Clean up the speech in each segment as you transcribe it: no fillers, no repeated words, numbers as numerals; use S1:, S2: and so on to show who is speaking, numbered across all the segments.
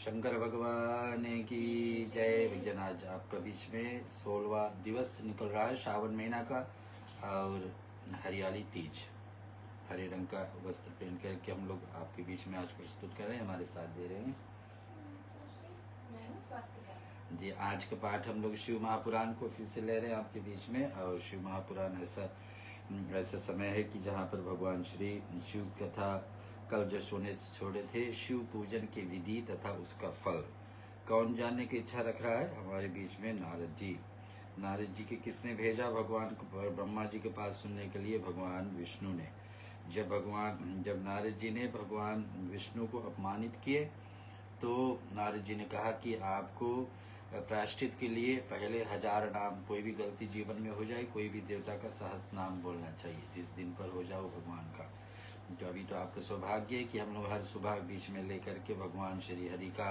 S1: शंकर भगवान की जय। विजन आज आपका बीच में 16वां दिवस निकल रहा है श्रावण महीना का, और हरियाली तीज, हरे रंग का वस्त्र पहन करके हम लोग आपके बीच में आज प्रस्तुत कर रहे हैं, हमारे साथ दे रहे हैं जी। आज का पाठ हम लोग शिव महापुराण को फिर से ले रहे हैं आपके बीच में। और शिव महापुराण ऐसा समय है कि जहाँ पर भगवान श्री शिव कथा कल जो छोड़े थे, शिव पूजन की विधि तथा उसका फल। कौन जानने की इच्छा रख रहा है हमारे बीच में? नारद जी। नारद जी के किसने भेजा भगवान को ब्रह्मा जी के पास सुनने के लिए? भगवान विष्णु ने। जब नारद जी ने भगवान विष्णु को अपमानित किए तो नारद जी ने कहा कि आपको प्रायश्चित के लिए पहले 1000 नाम, कोई भी गलती जीवन में हो जाए, कोई भी देवता का सहस्त्र नाम बोलना चाहिए जिस दिन पर हो जाओ भगवान का। तो अभी तो आपका सौभाग्य है कि हम लोग हर सुबह बीच में लेकर के भगवान श्री हरि का,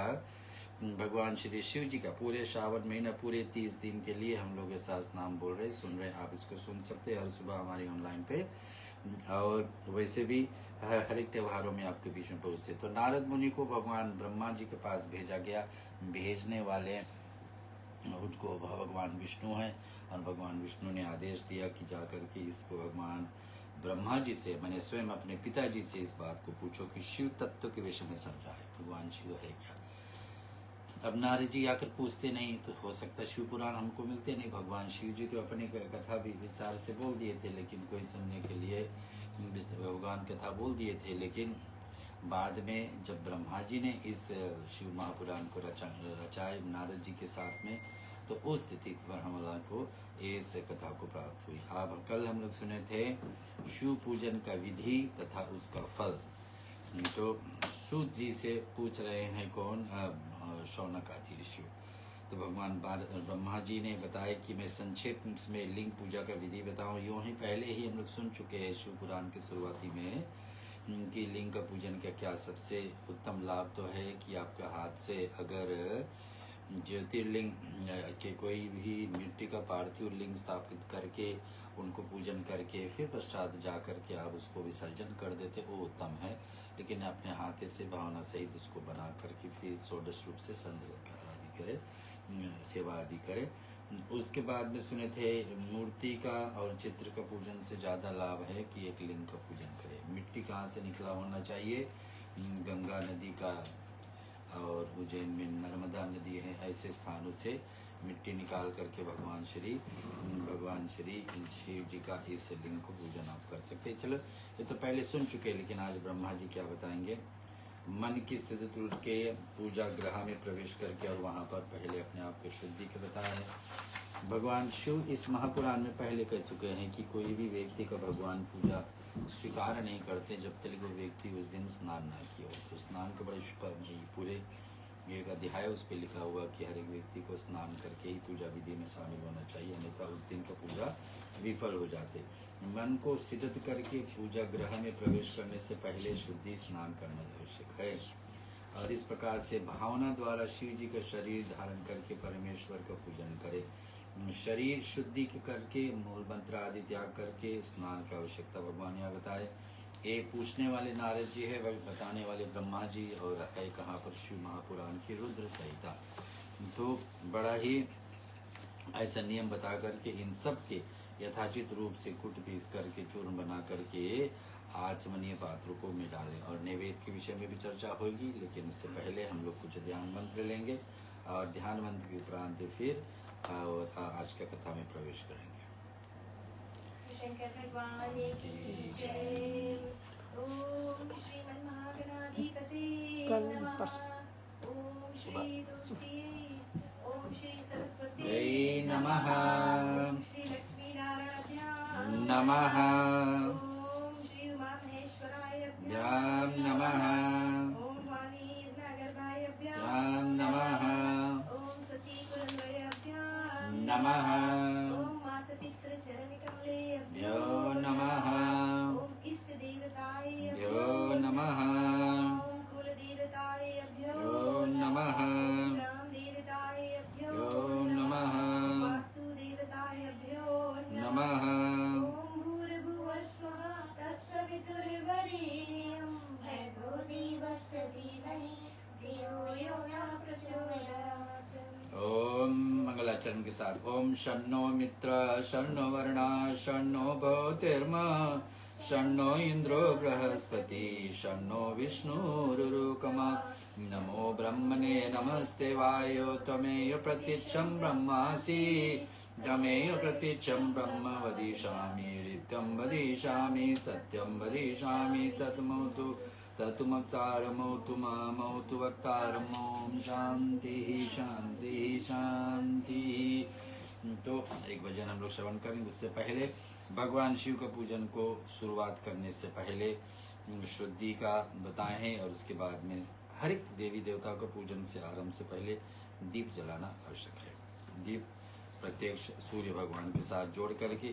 S1: भगवान श्री शिव जी का पूरे श्रावण महीना, पूरे 30 दिन के लिए हम लोग सहस्त्र नाम बोल रहे, सुन रहे। आप इसको सुन सकते हैं हर सुबह हमारे ऑनलाइन पे, और वैसे भी हर एक त्योहारों में आपके बीच में पहुँचते। तो नारद मुनि को भगवान ब्रह्मा जी के पास भेजा गया। भेजने वाले उनको भगवान विष्णु हैं, और भगवान विष्णु ने आदेश दिया कि जाकर के इसको भगवान ब्रह्मा जी से, मैंने स्वयं अपने पिताजी से इस बात को पूछो कि शिव तत्व के विषय में समझाए, भगवान शिव है क्या। अब नारद जी आकर पूछते नहीं तो हो सकता है शिव पुराण हमको मिलते नहीं। भगवान शिव जी तो अपनी कथा भी विचार से बोल दिए थे, लेकिन कोई सुनने के लिए भगवान कथा बोल दिए थे। लेकिन बाद में जब ब्रह्मा जी ने इस शिव महापुराण को रचाए नारद जी के साथ में, तो उस स्थिति पर हम लोगों को इस कथा को प्राप्त हुई। अब कल हम लोग सुने थे शिव पूजन का विधि तथा उसका फल। तो सूत जी से पूछ रहे हैं कौन? शौनक आदि ऋषि। तो भगवान ब्रह्मा जी ने बताया कि मैं संक्षेप में लिंग पूजा का विधि बताऊं। यूं ही पहले ही हम लोग सुन चुके हैं शिव पुराण की शुरुआती में कि लिंग का पूजन का क्या सबसे उत्तम लाभ तो है कि आपका हाथ से अगर ज्योतिर्लिंग के कोई भी मिट्टी का पार्थिव लिंग स्थापित करके उनको पूजन करके फिर पश्चात जा करके आप उसको विसर्जन कर देते, वो उत्तम है। लेकिन अपने हाथ से भावना सहित उसको बना करके फिर षोडश रूप से संस्कार आदि करे, सेवा आदि करे। उसके बाद में सुने थे मूर्ति का और चित्र का पूजन से ज़्यादा लाभ है कि एक लिंग का पूजन करे। मिट्टी कहाँ से निकला होना चाहिए? गंगा नदी का, और उज्जैन में नर्मदा नदी है, ऐसे स्थानों से मिट्टी निकाल करके भगवान श्री शिव जी का इस लिंग को पूजन आप कर सकते हैं। चलो ये तो पहले सुन चुके, लेकिन आज ब्रह्मा जी क्या बताएंगे। मन की स्थिति टूट के पूजा गृह में प्रवेश करके और वहाँ पर पहले अपने आप को शुद्धि के बताया है। भगवान शिव इस महापुराण में पहले कह चुके हैं कि कोई भी व्यक्ति का भगवान पूजा स्वीकार नहीं करते जब तक वो व्यक्ति उस दिन स्नान ना किया हो। तो स्नान का बड़ा पूरे एक अध्याय उस पर लिखा हुआ कि हर एक व्यक्ति को स्नान करके ही पूजा विधि में शामिल होना चाहिए, अन्यथा उस दिन का पूजा विफल हो जाते। मन को स्थित करके पूजा गृह में प्रवेश करने से पहले शुद्धि स्नान करना आवश्यक है, और इस प्रकार से भावना द्वारा शिव जी का शरीर धारण करके परमेश्वर का पूजन करे। शरीर शुद्धि करके मूल मंत्र आदि त्याग करके स्नान की आवश्यकता भगवान यहाँ बताए। एक पूछने वाले नारद जी है, वह बताने वाले ब्रह्मा जी, और है कहाँ पर? शिव महापुराण की रुद्र संहिता। तो बड़ा ही ऐसा नियम बता करके इन सब के यथाचित रूप से कुट पीस करके चूर्ण बना करके आचमनीय पात्रों को में डालें। और नैवेद्य के विषय में भी चर्चा होगी, लेकिन इससे पहले हम लोग कुछ ध्यान मंत्र लेंगे, और ध्यान मंत्र के उपरांत फिर और आज का कथा में प्रवेश करेंगे।
S2: शंकर भगवान की जय। ओम श्रीमन् महागणाधिपते नमः। ओम श्री तुलसी, ओम श्री सरस्वती
S1: नमः।
S2: ओम श्री लक्ष्मी नारायणाभ्यां
S1: नमः।
S2: ओम श्री उमा
S1: भ्यां नमः।
S2: ओम वाणी नागर्भाभ्यां
S1: नमः।
S2: ओम सची कुलद्वयाभ्यां
S1: नमः।
S2: ओम माता पितृ चरण कमलेभ्यो
S1: नमः।
S2: ओम इष्ट देवताय
S1: नमः।
S2: ओम कुल देवताय
S1: नमः।
S2: ग्राम देवताय
S1: नमः।
S2: वास्तु देवताय
S1: नमः।
S2: ओम भूर्भुवः स्वः तत्सवितुर्वरेण्यं भर्गो देवस्य धीमहि धियो यो न प्रचोदयात्।
S1: ओम मंगलाचरण के साथ ओम शन्नो मित्र शन्नो वरुणा शन्नो भौतिर्मा शन्नो इंद्रो बृहस्पति शन्नो विष्णुरुरुकमा नमो ब्रह्मणे नमस्ते वायो त्वमेव प्रत्यक्षं ब्रह्मासि त्वमेव प्रत्यक्षं ब्रह्म वदिष्यामि नित्यं वदिष्यामि सत्यं वदिष्यामि तत्मतु तत्मवतारमौतु मामौतु वक्तारम् ओम शांति शांति शांति। तो एक भजन हम लोग श्रवण करेंगे। उससे पहले भगवान शिव का पूजन को शुरुआत करने से पहले शुद्धि का बताए हैं और उसके बाद में हर एक देवी देवता का पूजन से आरंभ से पहले दीप जलाना आवश्यक है। दीप प्रत्यक्ष सूर्य भगवान के साथ जोड़ करके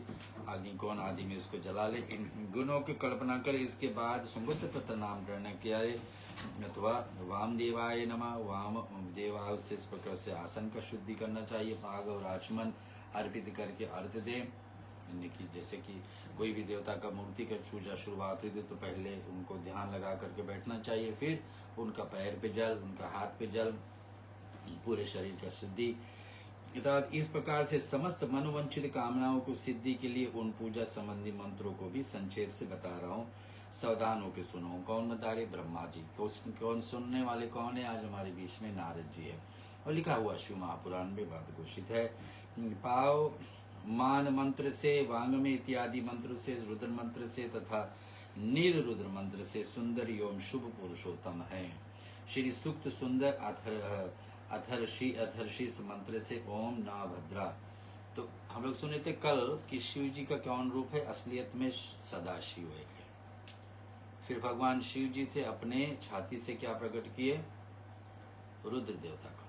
S1: अग्नि कौन आदि में उसको जला ले, इन गुणों की कल्पना करे। इसके बाद सुमृत पत्र नाम ग्रहण किया है अथवा वाम देवाय नमः वाम देवा से इस प्रकार से आसन का शुद्धि करना चाहिए। पाग और आचमन अर्पित करके अर्घ्य दें। कि जैसे कि कोई भी देवता का मूर्ति का पूजा शुरुआत हुई थी तो पहले उनको ध्यान लगा करके बैठना चाहिए, फिर उनका पैर पे जल, उनका हाथ पे जल, पूरे शरीर का शुद्धि। अर्थात इस प्रकार से समस्त मनोवंचित कामनाओं को सिद्धि के लिए उन पूजा संबंधी मंत्रों को भी संक्षेप से बता रहा हूँ। सावधान होकर सुनो। कौन बता रहे? ब्रह्मा जी। कौन सुनने वाले कौन है? आज हमारे बीच में नारद जी है और लिखा हुआ शिव महापुराण में बात घोषित है। पाव मान मंत्र से, वांगमे इत्यादि मंत्र से, रुद्र मंत्र से तथा नील रुद्र मंत्र से सुंदर एवं शुभ पुरुषोत्तम है। श्री सुक्त सुंदर अथर्षिस मंत्र से ओम ना भद्रा। तो हम लोग सुने थे कल कि शिव जी का कौन रूप है? असलियत में सदाशिव एक है। फिर भगवान शिव जी से अपने छाती से क्या प्रकट किए? रुद्र देवता को।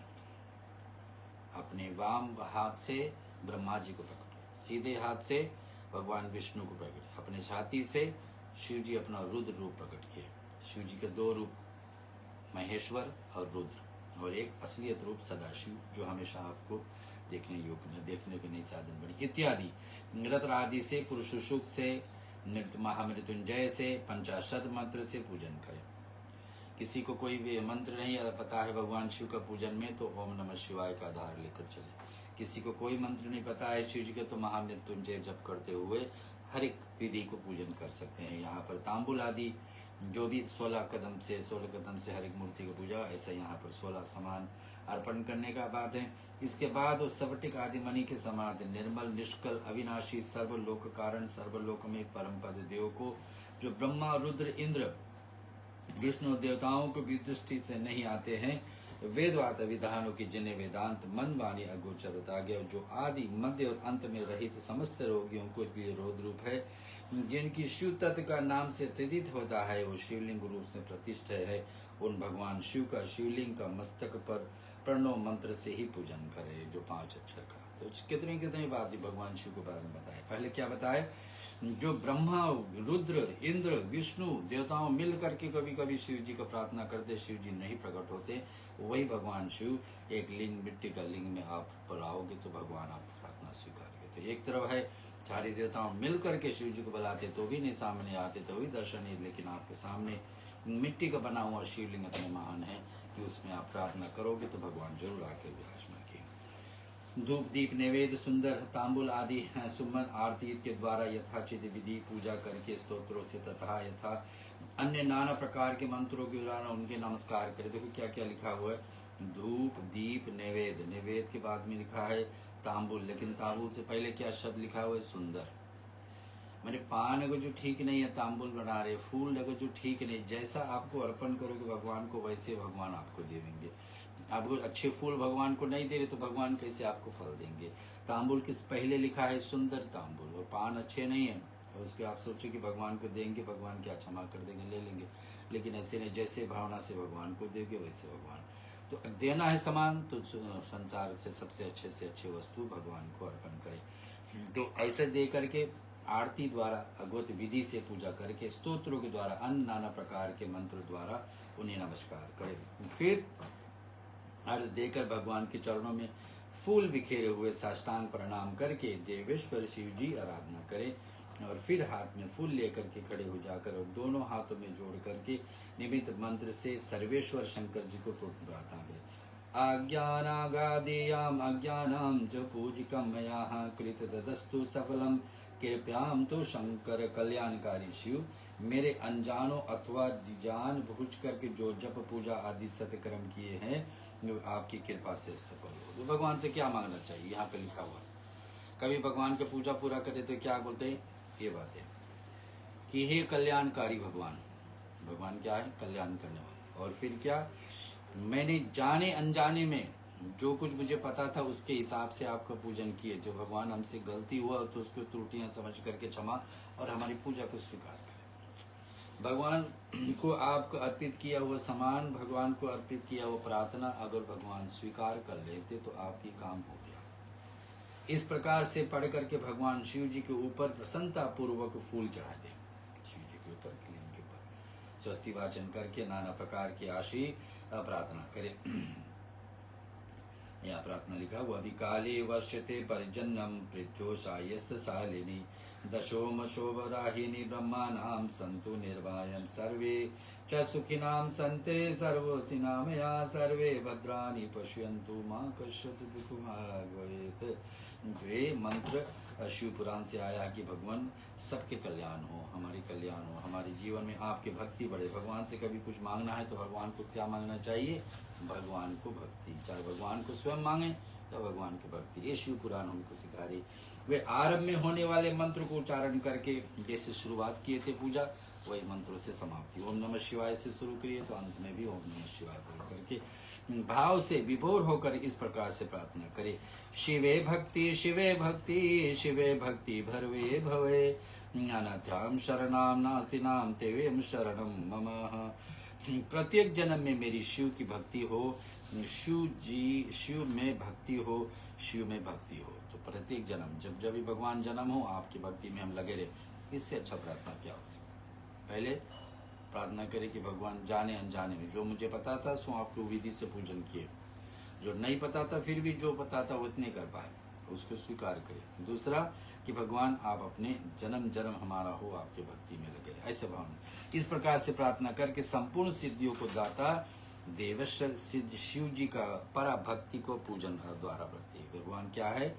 S1: अपने वाम हाथ से ब्रह्मा जी को प्रकट, सीधे हाथ से भगवान विष्णु को प्रकट, अपने छाती से शिव जी अपना रुद्र रूप प्रकट किए। शिव जी के दो रूप, महेश्वर और रुद्र, और एक असलियत रूप सदाशिव जो हमेशा आपको देखने योग्य, देखने के नई साधन बनी इत्यादि। नृत्य आदि से, पुरुष सूक्त से, महामृत्युंजय से, पंचाशत मंत्र से पूजन करें। किसी को कोई भी मंत्र नहीं पता है भगवान शिव का पूजन में तो ओम नमः शिवाय का आधार लेकर चले। किसी को कोई मंत्र नहीं पता है शिव जी का तो महामृत्युंजय जप करते हुए हर एक विधि को पूजन कर सकते हैं। यहाँ पर तांबुल आदि जो भी 16 कदम से हर एक मूर्ति को पूजा, ऐसा यहाँ पर 16 समान अर्पण करने का बात है। इसके बाद वो सवटिक आदि मणि के समान निर्मल निष्कल अविनाशी सर्वलोक कारण सर्वलोक में परम पद देव को, जो ब्रह्मा रुद्र इंद्र विष्णु देवताओं को भी दृष्टि से नहीं आते हैं, वेदवात विधानों की जिन्हें वेदांत मन वाणी अगोचर बता गया, जो आदि मध्य और अंत में रहित समस्त रोगियों को लिए रोध रूप है, जिनकी शिव तत्व का नाम से तदित होता है, वो शिवलिंग रूप से प्रतिष्ठा है। उन भगवान शिव का शिवलिंग का मस्तक पर प्रणव मंत्र से ही पूजन करे, जो 5 अक्षर का। तो कितनी बात भी भगवान शिव के बारे में बताए। पहले क्या बताए? जो ब्रह्मा रुद्र इंद्र विष्णु देवताओं मिल करके कभी कभी शिव जी को प्रार्थना करते, शिव जी नहीं प्रकट होते, वही भगवान शिव एक लिंग, मिट्टी का लिंग में आप बुलाओगे तो भगवान आप प्रार्थना स्वीकार करते। एक तरफ है सारे देवताओं मिल करके शिव जी को बुलाते तो भी नहीं सामने आते, तो भी दर्शन नहीं, लेकिन आपके सामने मिट्टी का बना हुआ शिवलिंग इतने महान है कि उसमें आप प्रार्थना करोगे तो भगवान जरूर आके विराजमान किए। धूप दीप नैवेद्य सुंदर तांबुल आदि सुमन आरती के द्वारा यथाचित विधि पूजा करके स्तोत्रों से तथा यथा अन्य नाना प्रकार के मंत्रों के द्वारा उनके नमस्कार करें। देखो क्या क्या लिखा हुआ है, धूप दीप नैवेद्य, नैवेद्य के बाद में लिखा है तांबुल, लेकिन तांबुल से पहले क्या शब्द लिखा हुआ है? सुंदर। मैंने पान अगर जो ठीक नहीं है तांबुल बना रहे, फूल अगर जो ठीक नहीं, जैसा आपको अर्पण करोगे भगवान को वैसे भगवान आपको देंगे। आपको अच्छे फूल भगवान को नहीं दे रहे तो भगवान कैसे आपको फल देंगे? तांबुल किस पहले लिखा है सुंदर तांबुल, और पान अच्छे नहीं है और उसके आप सोचो कि भगवान को देंगे, भगवान क्या क्षमा कर देंगे, ले लेंगे, लेकिन ऐसे नहीं, जैसे भावना से भगवान को देंगे वैसे भगवान तो देना है सामान, तो संसार से सबसे अच्छे वस्तु भगवान को अर्पण करें। तो ऐसे दे करके आरती द्वारा अद्भुत विधि से पूजा करके स्तोत्रों के द्वारा अन्य नाना प्रकार के मंत्र द्वारा उन्हें नमस्कार करें। फिर अर्घ देकर भगवान के चरणों में फूल बिखेरे हुए साष्टांग प्रणाम करके देवेश्वर शिव जी आराधना करें। और फिर हाथ में फूल लेकर के खड़े हो जाकर और दोनों हाथों में जोड़ करके निमित्त मंत्र से सर्वेश्वर शंकर जी को प्रार्थना करें। अज्ञानागादेयाम अज्ञानां च पूजिकं मया कृत ददस्तु सफलम कृपयाम तो शंकर कल्याणकारी शिव, मेरे अनजानों अथवा जान बूझ करके जो जप पूजा आदि सत्कर्म किए हैं जो आपकी कृपा से सफल हो। तो भगवान से क्या मांगना चाहिए, यहाँ पे लिखा हुआ। कभी भगवान की पूजा पूरा करे तो क्या बोलते हैं, ये बातें कि हे कल्याणकारी भगवान, भगवान क्या है, कल्याण करने वाला। और फिर क्या, मैंने जाने अनजाने में जो कुछ मुझे पता था उसके हिसाब से आपका पूजन किए। जो भगवान हमसे गलती हुआ तो उसको त्रुटियां समझ करके क्षमा और हमारी पूजा को स्वीकार करें। भगवान को आपको अर्पित किया हुआ सामान, भगवान को अर्पित किया हुआ प्रार्थना अगर भगवान स्वीकार कर लेते तो आपकी काम हो गया। इस प्रकार से पढ़ करके भगवान शिव जी के ऊपर प्रसन्नता पूर्वक फूल चढ़ा दे, शिव जी के ऊपर, लिंग के ऊपर स्वस्ति वाचन करके नाना प्रकार की आशी प्रार्थना करें। यह प्रार्थना लिखा हुआ। अभी काले वर्षते परिजन्नम पृथ्योषायस्त शालिनी दशोम शोभराहिनी ब्रह्मानां सन्तु निर्वायं सर्वे च सुखिनां सन्ते सर्वोसिनामया सर्वे भद्राणि पश्यन्तु मा कश्चित् दुःखभाग् भवेत्। ये मंत्र शिव पुराण से आया कि भगवान सबके कल्याण हो, हमारी कल्याण हो, हमारे जीवन में आपकी भक्ति बढ़े। भगवान से कभी कुछ मांगना है तो भगवान को क्या मांगना चाहिए, भगवान को भक्ति। चाहे भगवान को स्वयं मांगे या भगवान की भक्ति, ये शिव पुराण हमको सिखा रही। वे आरंभ में होने वाले मंत्र को उच्चारण करके जैसे शुरुआत किए थे पूजा, वही मंत्रों से समाप्ति। ओम नमः शिवाय से शुरू करिए तो अंत में भी ओम नमः शिवाय बोल करके भाव से विभोर होकर इस प्रकार से प्रार्थना करे। शिवे भक्ति शिवे भक्ति शिवे भक्ति भरवे भवे अनाथ्याम शरणाम नास्ति नाम तेवेम शरणम मम। प्रत्येक जन्म में मेरी शिव की भक्ति हो, शिव में भक्ति हो, शिव में भक्ति हो। तो प्रत्येक जन्म जब जब भी भगवान जन्म हो आपकी भक्ति में हम लगे रहे, इससे अच्छा प्रार्थना क्या हो सकता। पहले प्रार्थना करें कि भगवान जाने अनजाने में जो मुझे पता था सो आपको विधि से पूजन किए, जो नहीं पता था फिर भी जो पता था वो इतने कर पाए उसको स्वीकार करें। दूसरा कि भगवान आप अपने जन्म जन्म हमारा हो आपके भक्ति में लगे रहे, ऐसे भावना। इस प्रकार से प्रार्थना करके संपूर्ण सिद्धियों को दाता देवेश्वर सिद्ध शिव जी का परा भक्ति को पूजन द्वारा बढ़ती है। भगवान क्या है,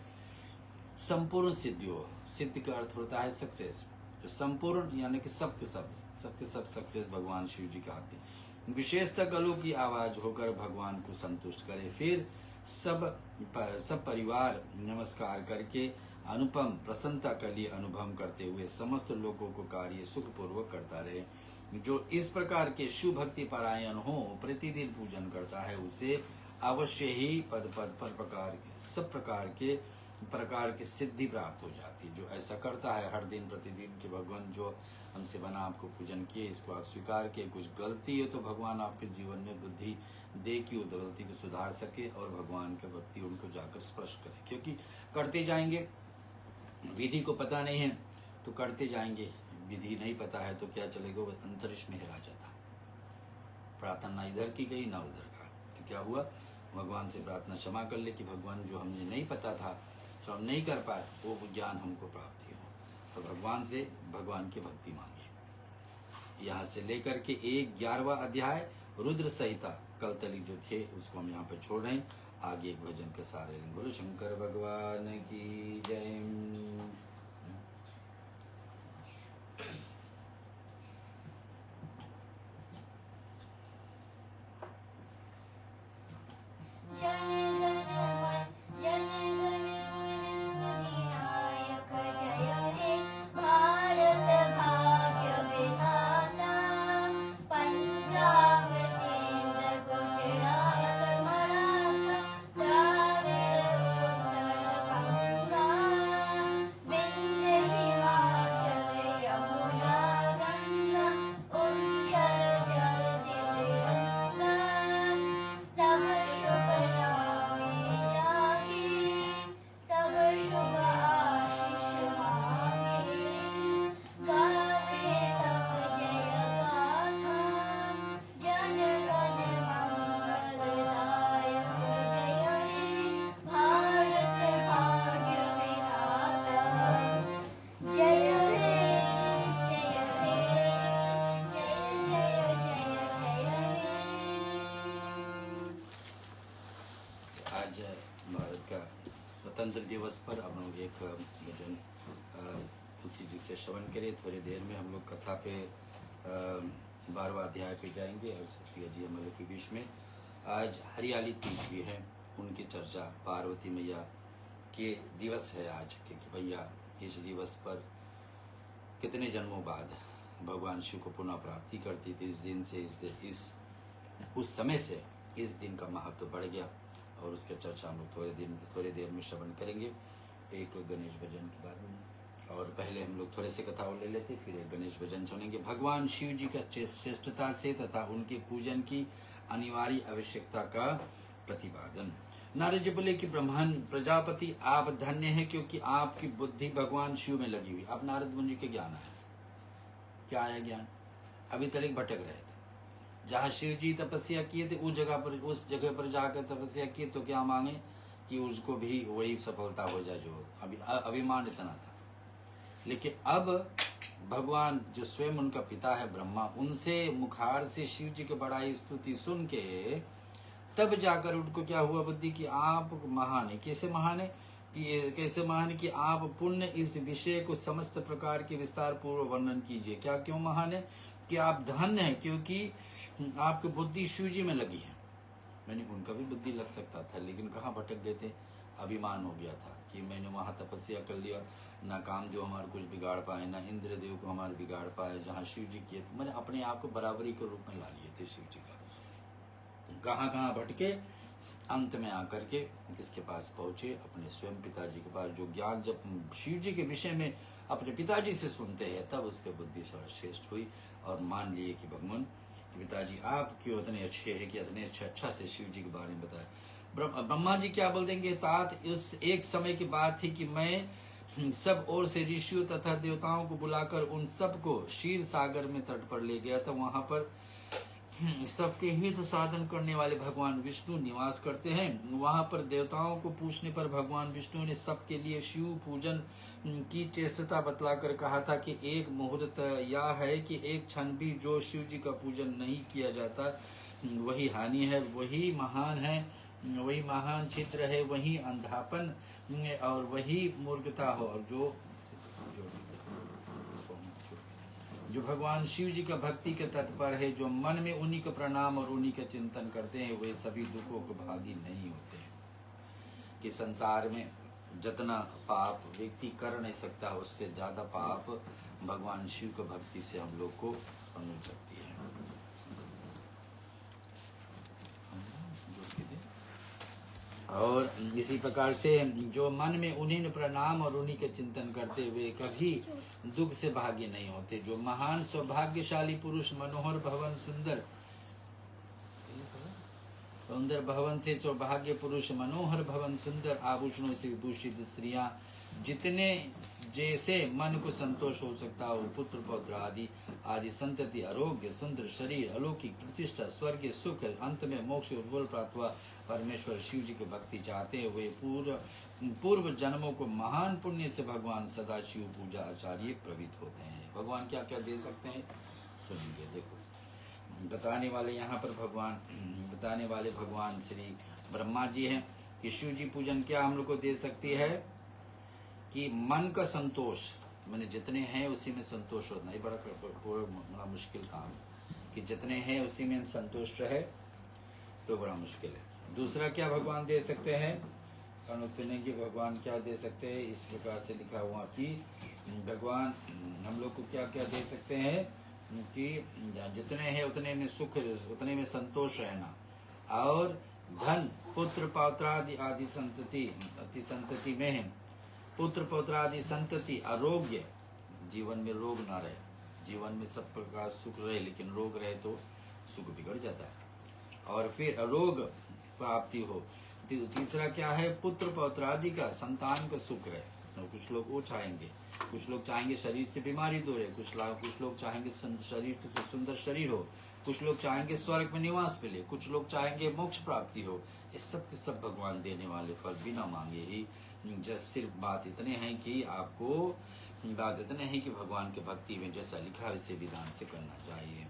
S1: संपूर्ण सिद्धियों, सिद्ध का अर्थ होता है सक्सेस, तो संपूर्ण यानी कि सबके सब सक्सेस भगवान शिव जी का आते हैं। विशेषतः गलों की आवाज होकर भगवान को संतुष्ट करे। फिर सब परिवार नमस्कार करके अनुपम प्रसन्नता के लिए अनुभव करते हुए समस्त लोगों को कार्य सुखपूर्वक करता रहे। जो इस प्रकार के शिव भक्ति परायण हो, प्रतिदिन पूजन करता है, उसे अवश्य ही पद पद पर सब प्रकार की सिद्धि प्राप्त हो जाती है। जो ऐसा करता है हर दिन प्रतिदिन के भगवान जो हमसे बना आपको पूजन किए, इसको आप स्वीकार किए। कुछ गलती है तो भगवान आपके जीवन में बुद्धि दे कि वो गलती को सुधार सके और भगवान का भक्ति उनको जाकर स्पर्श करे। क्योंकि करते जाएंगे, विधि को पता नहीं है तो करते जाएंगे, विधि नहीं पता है तो क्या चलेगा, वो अंतरिक्ष में हेरा जाता। प्रार्थना इधर की गई ना उधर का, तो क्या हुआ, भगवान से प्रार्थना क्षमा कर ले कि भगवान जो हमने नहीं पता था तो हम नहीं कर पाए, वो ज्ञान हमको प्राप्ति हो। तो भगवान से भगवान की भक्ति मांगे। यहाँ से लेकर के 11वां अध्याय रुद्र संहिता कल तलिक जो थे उसको हम यहाँ पर छोड़ रहे हैं। आगे एक भजन के सारे बोलो शंकर भगवान की जय। आज भारत का स्वतंत्र दिवस पर हम लोग एक भजन तुलसी जी से श्रवण करें। थोड़ी देर में हम लोग कथा पे 12वां अध्याय पे जाएंगे और सरस्वती जी हम लोग के बीच में आज हरियाली तीज भी है, उनकी चर्चा पार्वती मैया के दिवस है आज के कि भैया इस दिवस पर कितने जन्मों बाद भगवान शिव को पुनः प्राप्ति करती थी। इस दिन से उस समय से इस दिन का महत्व बढ़ गया और उसका चर्चा हम लोग थोड़ी देर में श्रवण करेंगे एक गणेश भजन के बाद में। और पहले हम लोग थोड़े से कथा ले लेते, फिर एक गणेश भजन सुनेंगे। भगवान शिव जी का श्रेष्ठता से तथा उनके पूजन की अनिवार्य आवश्यकता का प्रतिपादन। नारद जी बोले कि ब्रह्मांड प्रजापति आप धन्य हैं क्योंकि आपकी बुद्धि भगवान शिव में लगी हुई। अब नारद मुनि के ज्ञान आया, क्या आया ज्ञान? अभी तक भटक रहे थे, जहाँ शिव जी तपस्या किए थे उस जगह पर जाकर तपस्या किए तो क्या मांगे कि उसको भी वही सफलता हो जाए जो अभिमान इतना था। लेकिन अब भगवान जो स्वयं उनका पिता है ब्रह्मा, उनसे मुखार से शिव जी की बड़ाई स्तुति सुन के तब जाकर उनको क्या हुआ बुद्धि कि आप महान है। कैसे महान है कि आप पुण्य इस विषय को समस्त प्रकार के विस्तार पूर्व वर्णन कीजिए। क्या क्यों महान है कि आप धन्य है क्योंकि आपकी बुद्धि शिव जी में लगी है। मैंने उनका भी बुद्धि लग सकता था, लेकिन कहाँ भटक गए थे, अभिमान हो गया था कि मैंने वहाँ तपस्या कर लिया, ना कामदेव हमारे कुछ बिगाड़ पाए, ना इंद्रदेव को हमारे बिगाड़ पाए। जहाँ शिव जी किए थे, मैंने अपने आप को बराबरी के रूप में ला लिए थे शिव जी का। कहाँ कहाँ भटके, अंत में आकर के किसके पास पहुंचे? अपने स्वयं पिताजी के पास। जो ज्ञान जब शिव जी के विषय में अपने पिताजी से सुनते हैं तब उसके बुद्धि सर्वश्रेष्ठ हुई और मान लिए कि भगवान पिताजी आप क्यों इतने अच्छे हैं कि इतने अच्छा से शिव जी के बारे में बताया। ब्रह्मा जी क्या बोल देंगे? तात इस एक समय की बात थी कि मैं सब ओर से ऋषियों तथा देवताओं को बुलाकर उन सबको क्षीर सागर में तट पर ले गया था। वहां पर सबके हित साधन करने वाले भगवान विष्णु निवास करते हैं। वहां पर देवताओं को पूछने पर भगवान विष्णु ने सबके लिए शिव पूजन की चेष्टता बतलाकर कहा था कि एक मुहूर्त यह है कि एक क्षण भी जो शिव जी का पूजन नहीं किया जाता वही हानि है, वही महान है, वही महान छिद्र है, वही अंधापन और वही मूर्खता हो। और जो भगवान शिव जी का भक्ति के तत्पर है, जो मन में उन्हीं का प्रणाम और उन्हीं का चिंतन करते हैं, वे सभी दुखों को भागी नहीं होते हैं। कि संसार में जितना पाप व्यक्ति कर नहीं सकता, उससे ज्यादा पाप भगवान शिव की भक्ति से हम लोग को मिल सकती है। और इसी प्रकार से जो मन में उन्हीं प्रणाम और उन्हीं के चिंतन करते हुए कभी दुख से भागी नहीं होते। जो महान सौभाग्यशाली पुरुष मनोहर भवन सुंदर भवन से सौभाग्य पुरुष मनोहर भवन सुंदर आभूषणों से विभूषित स्त्रियां जितने जैसे मन को संतोष हो सकता हो, पुत्र पौत्र आदि संतति, आरोग्य, सुंदर शरीर, अलौकिक प्रतिष्ठा, स्वर्ग सुख, अंत में मोक्ष उज्ज्वल प्राप्त हुआ परमेश्वर शिव जी की भक्ति चाहते हुए पूर्व जन्मों को महान पुण्य से भगवान सदा शिव पूजा आचार्य प्रवृत्त होते हैं। भगवान क्या क्या दे सकते हैं सुनेंगे। देखो बताने वाले भगवान श्री ब्रह्मा जी हैं कि शिव जी पूजन क्या हम लोग को दे सकती है कि मन का संतोष, मैंने जितने हैं उसी में संतोष होना। ये बड़ा मुश्किल काम है कि जितने हैं उसी में हम संतुष्ट रहे तो बड़ा मुश्किल है। दूसरा क्या भगवान दे सकते हैं, हम सुनेंगे भगवान क्या दे सकते हैं। इस प्रकार से लिखा हुआ कि भगवान हम लोग को क्या क्या दे सकते हैं कि जितने हैं उतने में सुख, उतने में संतोष रहना, और धन, पुत्र पौत्रादि आदि संतति में है, पुत्र पौत्रादि संतति, आरोग्य, जीवन में रोग ना रहे, जीवन में सब प्रकार सुख रहे, लेकिन रोग रहे तो सुख बिगड़ जाता है। और फिर रोग प्राप्ति हो। तीसरा क्या है, पुत्र पौत्रादि का, संतान का सुख रहे। तो कुछ लोग वो चाहेंगे, कुछ लोग चाहेंगे शरीर से बीमारी दूर है, कुछ लोग चाहेंगे शरीर से सुंदर शरीर हो, कुछ लोग चाहेंगे स्वर्ग में निवास मिले, कुछ लोग चाहेंगे मोक्ष प्राप्ति हो। इस सब के सब भगवान देने वाले फल बिना मांगे ही। जब सिर्फ बात इतने हैं कि भगवान के भक्ति में जैसा लिखा है वैसे विधान से करना चाहिए।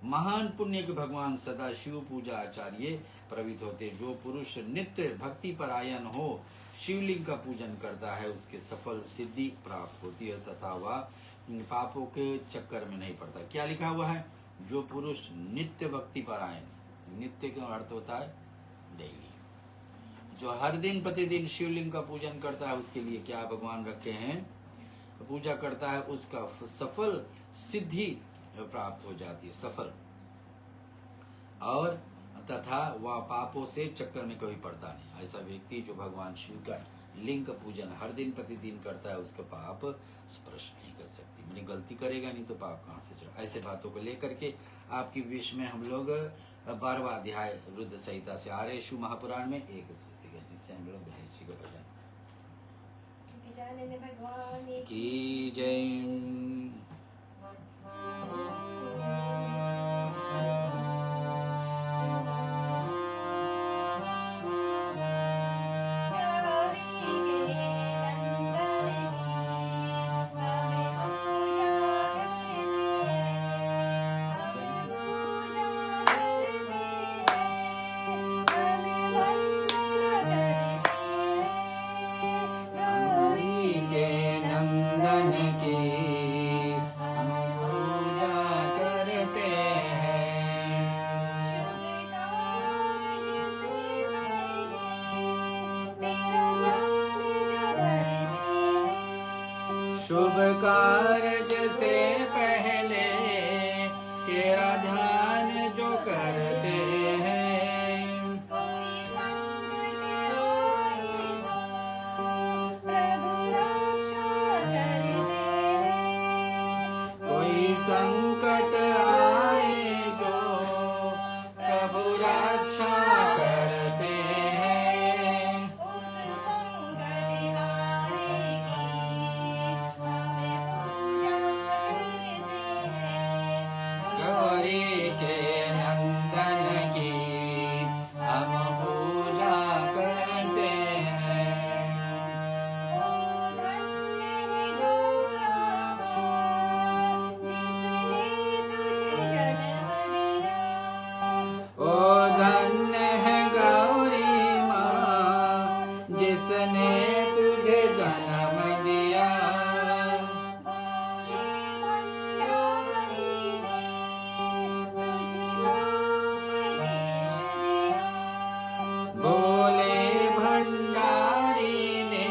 S1: महान पुण्य के भगवान सदा शिव पूजा आचार्य प्रवृत्त होते। जो पुरुष नित्य भक्ति परायण हो, शिवलिंग का पूजन करता है, उसके सफल सिद्धि प्राप्त होती है तथा वह पापों के चक्कर में नहीं पड़ता। क्या लिखा हुआ है? जो पुरुष नित्य भक्ति परायण, नित्य का अर्थ होता है डेली, जो हर दिन प्रतिदिन शिवलिंग का पूजन करता है, उसके लिए क्या भगवान रखे हैं? पूजा करता है, उसका सफल सिद्धि प्राप्त हो जाती है, सफल, और तथा वह पापों से चक्कर में कभी पड़ता नहीं। ऐसा व्यक्ति जो भगवान शिव का लिंग का पूजन हर दिन प्रतिदिन करता है, उसका पाप स्पर्श नहीं कर सकती। मैंने गलती करेगा नहीं तो पाप कहाँ से चढ़ा। ऐसे बातों को लेकर के आपकी विश में हम लोग 12वां अध्याय रुद्र संहिता से आ रहे शिव महापुराण में एक जिससे हम लोग गणेश जी का भजन
S2: गजानन भगवान
S1: की जय। शुभ कार्य से पहले तेरा ध्यान जो करते हैं,
S2: कोई संकट आए तो प्रभु रक्षा करते हैं।
S1: कोई संकट आए जो प्रभु रक्षा करते हैं,
S2: उस संकट हारे की हमें पूजा करते हैं।
S1: गौरी के नंदन की हम पूजा करते हैं।
S2: ओ धन्य है गौरा जिसने तुझे जन्म दिया।
S1: ओ धन्य है गौरी माँ जिसने तुझे जन्म दिया।
S2: भोले भंडारी ने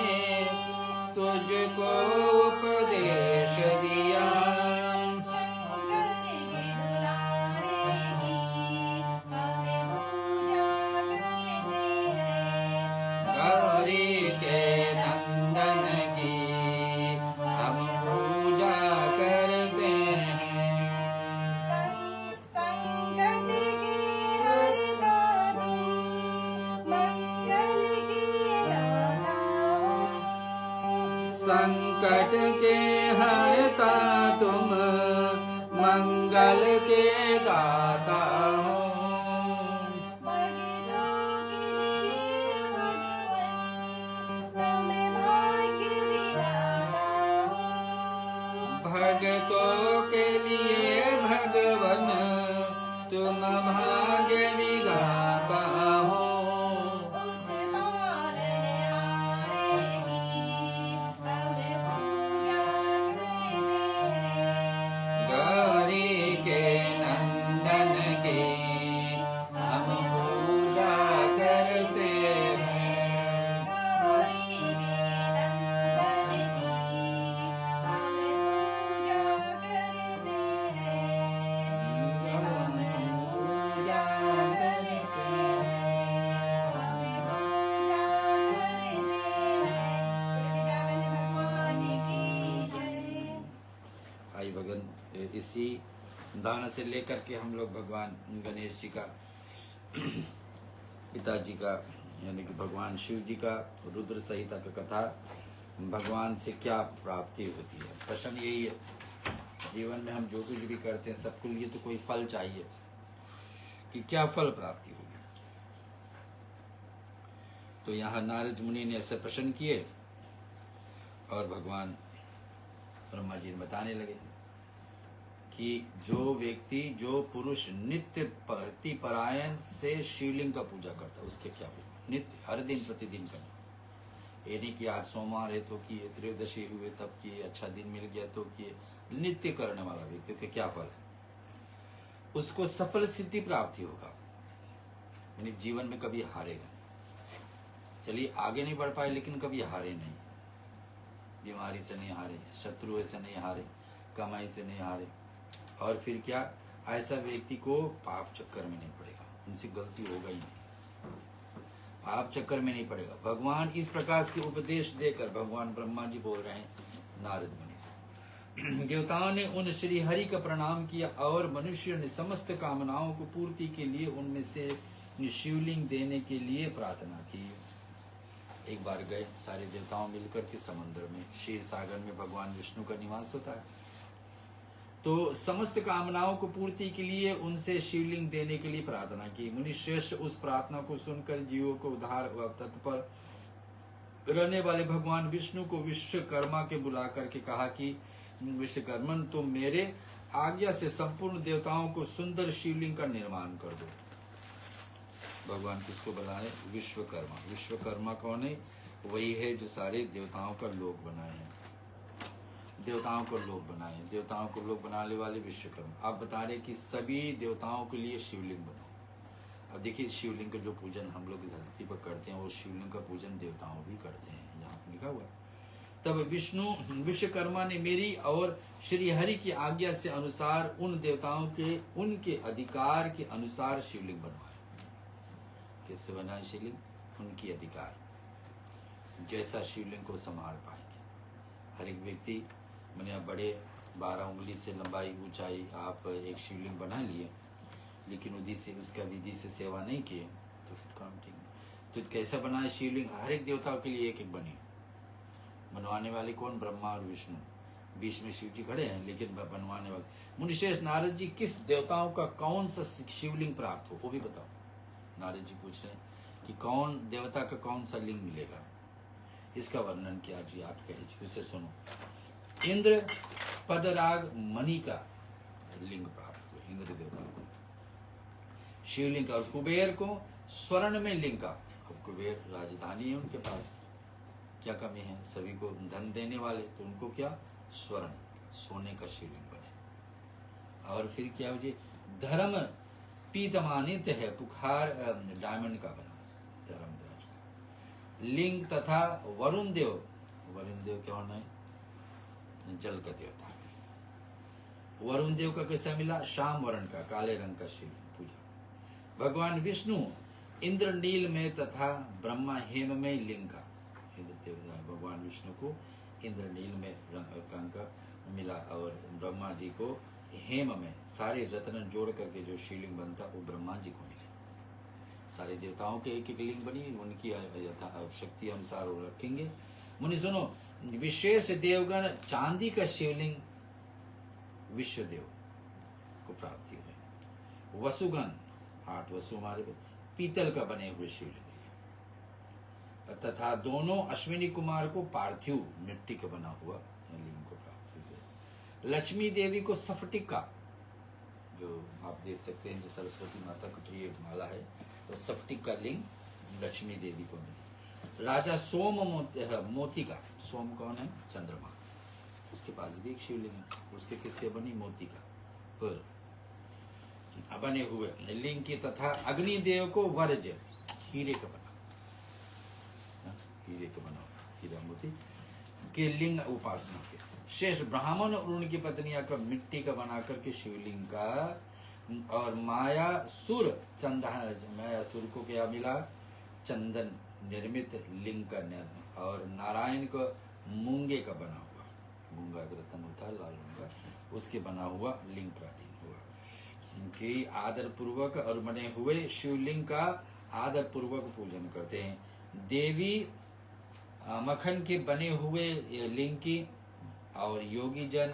S2: तुझको उपदेश दिया।
S1: भोले भंडारी ने तुझको उपदेश दिया।
S2: शंकर के दुलारे की हमें पूजा करते हैं।
S1: गौरी के नंदन की हम पूजा करते हैं।
S2: संकट के हरता तुम मंगल के दाता हो।
S1: संकट के हरता तुम मंगल के दाता हो।
S2: भक्तों के लिए भगवान तुम्हें भाग्य विधाता हो।
S1: भक्तों के लिए भगवन तुम भाग्य विधाता हो।
S2: उस पालनहारे की हमें पूजा करते हैं।
S1: गौरी के नंदन की हम पूजा करते हैं।
S2: गौरी के नंदन की हमें पूजा करते हैं। हमें पूजा करते हैं। हमें पूजा करते हैं। गजानन भगवान की जय।
S1: आई भगन इसी दान से लेकर के हम लोग भगवान गणेश जी का, पिताजी का यानी कि भगवान शिव जी का रुद्र संहिता का कथा, भगवान से क्या प्राप्ति होती है। प्रश्न यही है, जीवन में हम जो कुछ भी करते हैं सबके लिए तो कोई फल चाहिए कि क्या फल प्राप्ति होगी। तो यहाँ नारद मुनि ने ऐसे प्रश्न किए और भगवान ब्रह्मा जी ने बताने लगे कि जो व्यक्ति, जो पुरुष नित्य पति परायण से शिवलिंग का पूजा करता है उसके क्या होगा? नित्य, हर दिन प्रतिदिन करना। ये नहीं कि आज सोमवार है तो किए, त्रयोदशी हुए तब किए, अच्छा दिन मिल गया तो किए। नित्य करने वाला व्यक्ति के क्या फल है? उसको सफल सिद्धि प्राप्ति होगा, यानी जीवन में कभी हारेगा नहीं। चलिए आगे नहीं बढ़ पाए लेकिन कभी हारे नहीं, बीमारी से नहीं हारे, शत्रुओं से नहीं हारे, कमाई से नहीं हारे। और फिर क्या, ऐसा व्यक्ति को पाप चक्कर में नहीं पड़ेगा, उनसे गलती होगा ही नहीं, पाप चक्कर में नहीं पड़ेगा। भगवान इस प्रकार से उपदेश देकर भगवान ब्रह्मा जी बोल रहे हैं नारद मुनि से। देवताओं ने उन श्री हरि का प्रणाम किया और मनुष्य ने समस्त कामनाओं को पूर्ति के लिए उनमें से शिवलिंग देने के लिए प्रार्थना की। एक बार गए सारे देवताओं मिलकर के समुद्र में, क्षीर सागर में भगवान विष्णु का निवास होता है, तो समस्त कामनाओं को पूर्ति के लिए उनसे शिवलिंग देने के लिए प्रार्थना की। मुनिश्रेष्ठ उस प्रार्थना को सुनकर जीवों को उद्धार व तत्पर रहने वाले भगवान विष्णु को विश्वकर्मा के बुला करके कहा कि विश्वकर्मन तो मेरे आज्ञा से संपूर्ण देवताओं को सुंदर शिवलिंग का निर्माण कर दो। भगवान किसको बुला रहे? विश्वकर्मा। विश्वकर्मा कौन है? वही है जो सारे देवताओं का लोक बनाए हैं, देवताओं को लोक बनाए, देवताओं को लोक बनाने वाले विश्वकर्मा। आप बता रहे कि सभी देवताओं के लिए शिवलिंग बनाओ। अब देखिए शिवलिंग का जो पूजन हम लोग धरती पर करते हैं वो शिवलिंग का पूजन देवताओं भी करते हैं, यहाँ पर लिखा हुआ है। तब विश्वकर्मा ने मेरी और श्री हरि की आज्ञा से अनुसार उन देवताओं के उनके अधिकार के अनुसार शिवलिंग बनवाए। किससे बनाए शिवलिंग? उनकी अधिकार, जैसा शिवलिंग को संभाल पाएंगे। हर एक व्यक्ति मैंने आप बड़े 12 उंगली से लंबाई ऊंचाई आप एक शिवलिंग बना लिए, लेकिन विधि से उसका विधि से सेवा नहीं किए तो फिर काम ठीक नहीं। तो कैसा बनाए शिवलिंग? हर एक देवता के लिए एक एक बनी। बनवाने वाले कौन? ब्रह्मा और विष्णु, बीच में शिव जी खड़े हैं, लेकिन बनवाने वाले मुनिश्रेष्ठ नारद जी, किस देवताओं का कौन सा शिवलिंग प्राप्त हो वो भी बताओ। नारद जी पूछ रहे हैं कि कौन देवता का कौन सा लिंग मिलेगा, इसका वर्णन किया जी आप कहिए, उसे सुनो। इंद्र पदराग मणि का लिंग प्राप्त हुआ इंद्र देवता को, शिवलिंग। और कुबेर को स्वर्ण में लिंग का। अब कुबेर राजधानी है उनके पास, क्या कमी है? सभी को धन देने वाले, तो उनको क्या? स्वर्ण, सोने का शिवलिंग बने। और फिर क्या हो जी? धर्म पीतमानित है, पुखार डायमंड का बना, धर्मध्वज का लिंग। तथा वरुण देव, वरुण देव क्या होना है? जल का देवता। वरुण देव का कैसा मिला? श्याम वर्ण का, काले रंग का शिवलिंग पूजा। भगवान विष्णु इंद्रनील में तथा ब्रह्मा हेम में लिंग का। भगवान विष्णु को इंद्रनील में रंग का मिला और ब्रह्मा जी को हेम में, सारे रत्न जोड़ करके जो शिवलिंग बनता वो ब्रह्मा जी को मिले। सारे देवताओं के एक एक लिंग बनी, उनकी शक्ति अनुसार वो रखेंगे। मुनि सुनो, विशेष देवगण चांदी का शिवलिंग विश्वदेव को प्राप्ति हुई। वसुगण, 8 वसु हमारे पीतल का बने हुए शिवलिंग, तथा दोनों अश्विनी कुमार को पार्थिव मिट्टी का बना हुआ लिंग को प्राप्त हुआ। लक्ष्मी देवी को सफटिका, जो आप देख सकते हैं जो सरस्वती माता का प्रिय माला है, तो सफटिक का लिंग लक्ष्मी देवी को मिली। राजा सोम मोती का, सोम कौन है? चंद्रमा, उसके पास भी एक शिवलिंग है, उसके किसके बनी? मोती का पर बने हुए लिंग की। तथा अग्निदेव को वर्ज, हीरे का बना, हीरे का बना, हीरा मोती के लिंग उपासना के। शेष ब्राह्मण और उनकी पत्नियां का मिट्टी का बना करके शिवलिंग का। और मायासुर मायासुर को क्या मिला? चंदन निर्मित लिंग का निर्माण। और नारायण को मूंगे का बना हुआ, मूंगा एक रत्न होता है लाल मूंगा, उसके बना हुआ लिंग प्राचीन हुआ कि आदर पूर्वक और बने हुए शिवलिंग का आदर पूर्वक पूजन करते हैं। देवी मक्खन के बने हुए लिंग की। और योगी जन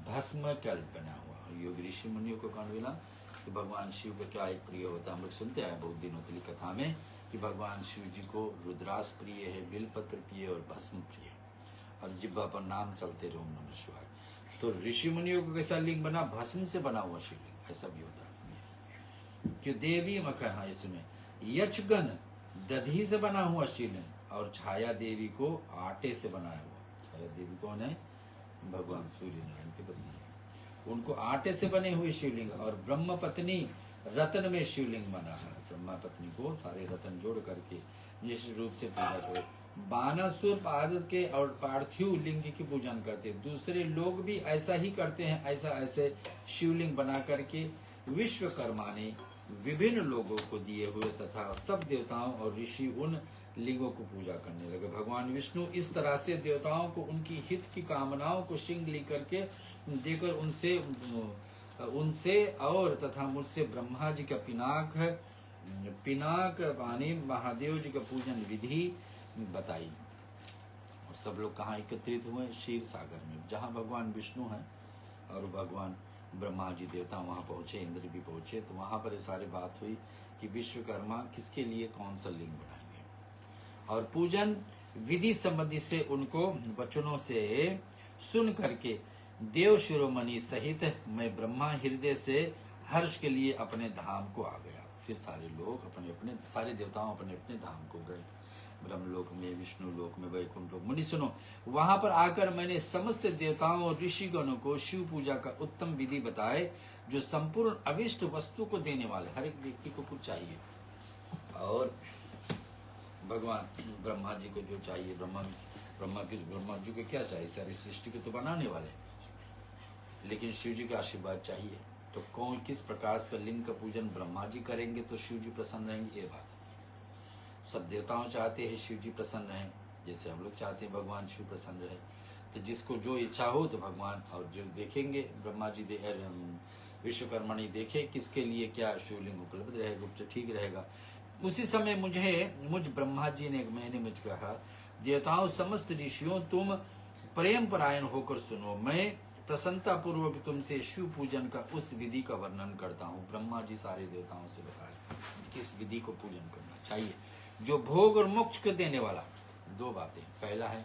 S1: भस्म कल बना हुआ। योगी ऋषि मुनियों को कौन मिला? कि भगवान शिव का क्या एक प्रिय होता है, हम लोग सुनते हैं बहुत दिनों की कथा में कि भगवान शिव जी को रुद्रास प्रिय है, बिलपत्र प्रिय और भस्म प्रिय, और जिब्बा पर नाम चलते रहो नमः शिवाय। तो ऋषि मुनियों को कैसा लिंग बना? भस्म से बना हुआ शिवलिंग, ऐसा भी होता है कि देवी मखन, हाँ ये सुने, यक्षगण दधी से बना हुआ शिवलिंग और छाया देवी को आटे से बनाया हुआ। छाया देवी कौन है? भगवान सूर्य नारायण की पत्नी है, उनको आटे से बने हुए शिवलिंग। और ब्रह्म पत्नी रत्न में शिवलिंग बना है, ब्रह्मा पत्नी को सारे रत्न जोड़ करके निश्चित रूप से पूजा करो। बानासुर पाद के और पार्थिव लिंग की पूजन करते हैं, दूसरे लोग भी ऐसा ही करते हैं। ऐसे शिवलिंग बना करके विश्वकर्मा ने विभिन्न लोगों को दिए हुए तथा सब देवताओं और ऋषि उन लिंगों को पूजा करने लगे। भगवान विष्णु इस तरह से देवताओं को उनकी हित की कामनाओं को सिंह ली करके देकर उनसे और तथा मुझसे ब्रह्मा जी का पिनाक पानी महादेव जी का पूजन विधि बताई। और सब लोग कहाँ एकत्रित हुए? क्षीर सागर में, जहाँ भगवान विष्णु हैं और भगवान ब्रह्मा जी देवता वहाँ पहुँचे, इंद्र भी पहुँचे। तो वहाँ पर ये सारी बात हुई कि विश्वकर्मा किसके लिए कौन सा लिंग बनाएंगे, और पूजन विधि संबंधी से उनको वचनों से सुन करके देव शिरोमणि सहित मैं ब्रह्मा हृदय से हर्ष के लिए अपने धाम को आ गया। फिर सारे लोग अपने अपने, सारे देवताओं अपने अपने धाम को गए, ब्रह्मलोक में, विष्णु लोक में, वैकुंठ लोक। मुनि सुनो, वहां पर आकर मैंने समस्त देवताओं और ऋषिगणों को शिव पूजा का उत्तम विधि बताए, जो संपूर्ण अविष्ट वस्तु को देने वाले। हर एक व्यक्ति को कुछ चाहिए, और भगवान ब्रह्मा जी को जो चाहिए, ब्रह्मा जी को क्या चाहिए? सारी सृष्टि को तो बनाने वाले, लेकिन शिव जी का आशीर्वाद चाहिए। तो कौन किस प्रकार से लिंग का पूजन ब्रह्मा जी करेंगे तो शिव जी प्रसन्न रहेंगे, ये बात है। सब देवताओं चाहते हैं शिव जी प्रसन्न रहें, जैसे हम लोग चाहते हैं भगवान शिव प्रसन्न रहे। तो जिसको जो इच्छा हो तो भगवान, और जो देखेंगे ब्रह्मा जी विश्वकर्मा नहीं देखे किसके लिए क्या शिवलिंग उपलब्ध रहेगा, तो ठीक रहेगा। उसी समय मुझ ब्रह्मा जी ने मैंने मुझ कहा, देवताओं समस्त ऋषियों तुम प्रेम परायण होकर सुनो, मैं प्रसन्नता पूर्वक तुमसे शिव पूजन का उस विधि का वर्णन करता हूँ। ब्रह्मा जी सारे देवताओं से बताए किस विधि को पूजन करना चाहिए, जो भोग और मोक्ष को देने वाला। दो बातें, पहला है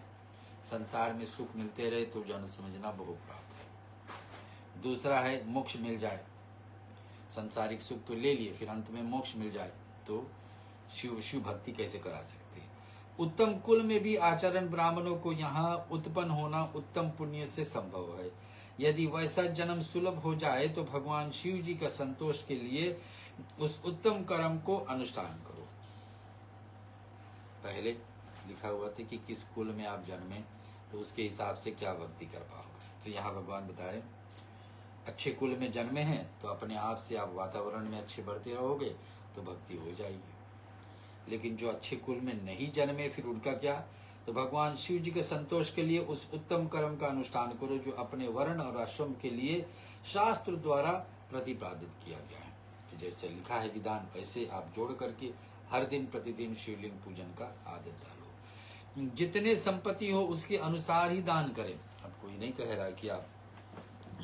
S1: संसार में सुख मिलते रहे तो जन समझना भोग प्राप्त है। दूसरा है मोक्ष मिल जाए, संसारिक सुख तो ले लिए, फिर अंत में मोक्ष मिल जाए तो शिव भक्ति कैसे करा सकते हैं। उत्तम कुल में भी आचरण ब्राह्मणों को यहाँ उत्पन्न होना उत्तम पुण्य से संभव है। यदि वैसा जन्म सुलभ हो जाए तो भगवान शिव जी का संतोष के लिए उस उत्तम कर्म को अनुष्ठान करो। पहले लिखा हुआ था कि किस कुल में आप जन्मे तो उसके हिसाब से क्या भक्ति कर पाओगे। तो यहाँ भगवान बता रहे अच्छे कुल में जन्मे हैं तो अपने आप से आप वातावरण में अच्छे बढ़ते रहोगे तो भक्ति हो जाएगी। लेकिन जो अच्छे कुल में नहीं जन्मे फिर उनका क्या? तो भगवान शिव जी के संतोष के लिए उस उत्तम कर्म का अनुष्ठान करो जो अपने वर्ण और आश्रम के लिए शास्त्र द्वारा प्रतिपादित किया गया है। तो जैसे लिखा है विधान, वैसे आप जोड़ करके हर दिन प्रतिदिन शिवलिंग पूजन का आदत डालो। जितने संपत्ति हो उसके अनुसार ही दान करें। अब कोई नहीं कह रहा कि आप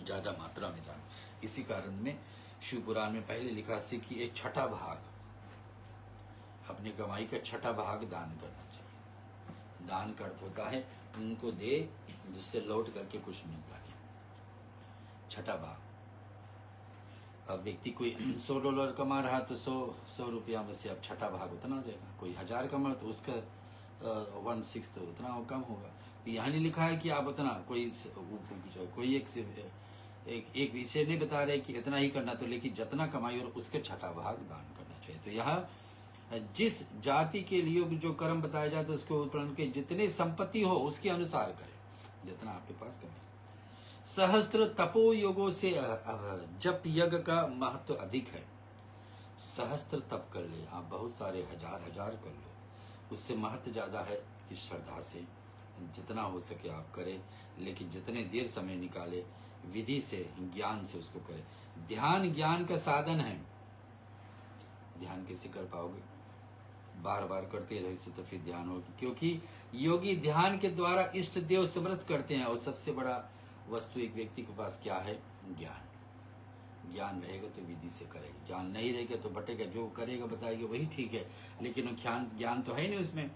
S1: ज्यादा मात्रा में दान, इसी कारण में शिव पुराण में पहले लिखा से कि एक छठा भाग, अपनी कमाई का छठा भाग दान करना चाहिए। दान का अर्थ होता है उनको दे जिससे लौट करके कुछ मिलता है। छठा भाग, अब व्यक्ति कोई $100 कमा रहा तो 100 रुपया में से अब छठा भाग उतना देगा। कोई 1000 कमा तो उसका 1/6 तो उतना कम होगा। यहाँ नहीं लिखा है कि आप उतना, कोई एक विषय नहीं बता रहे कि इतना ही करना, तो लेकिन जितना कमाई और उसके छठा भाग दान करना चाहिए। तो यहाँ जिस जाति के लिए जो कर्म बताया जाए तो उसके उपकरण के जितने संपत्ति हो उसके अनुसार करें, जितना आपके पास करें। सहस्त्र तपो योगों से जप यज्ञ का महत्व अधिक है। सहस्त्र तप कर ले, आप बहुत सारे हजार कर लो, उससे महत्व ज्यादा है कि श्रद्धा से जितना हो सके आप करें, लेकिन जितने देर समय निकाले विधि से ज्ञान से उसको करें। ध्यान ज्ञान का साधन है। ध्यान कैसे कर पाओगे? बार बार करते रहे से तो फिर ध्यान होगी, क्योंकि योगी ध्यान के द्वारा इष्ट देव स्मृत करते हैं। और सबसे बड़ा वस्तु एक व्यक्ति के पास क्या है? ज्ञान। ज्ञान रहेगा तो विधि से करेगा, ज्ञान नहीं रहेगा तो भटेगा, जो करेगा बताएगा वही ठीक है, लेकिन ज्ञान तो है नहीं उसमें।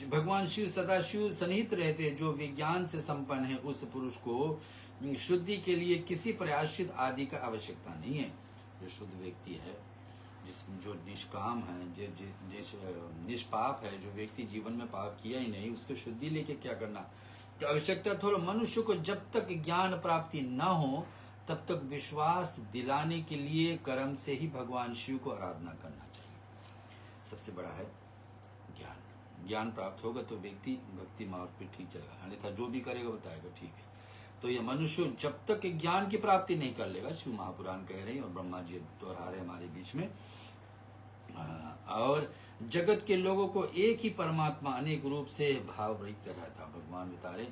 S1: भगवान शिव सदा शिव सन्निहित रहते, जो विज्ञान से संपन्न है, उस पुरुष को शुद्धि के लिए किसी प्रायश्चित आदि का आवश्यकता नहीं है। जो शुद्ध व्यक्ति है, जो निष्काम है, जिस निष्पाप है, जो व्यक्ति जीवन में पाप किया ही नहीं, उसको शुद्धि लेके क्या करना तो आवश्यकता। थोड़ा मनुष्य को जब तक ज्ञान प्राप्ति न हो तब तक विश्वास दिलाने के लिए कर्म से ही भगवान शिव को आराधना करना चाहिए। सबसे बड़ा है ज्ञान। ज्ञान प्राप्त होगा तो व्यक्ति भक्ति मार्ग पे ठीक चलेगा, अन्यथा जो भी करेगा बताएगा ठीक है। तो ये मनुष्य जब तक ज्ञान की प्राप्ति नहीं कर लेगा, शिव महापुराण कह रहे हैं और ब्रह्मा जी दोहरा रहे हमारे बीच में, और जगत के लोगों को एक ही परमात्मा अनेक रूप से भाव रहित रहता। भगवान बता रहे,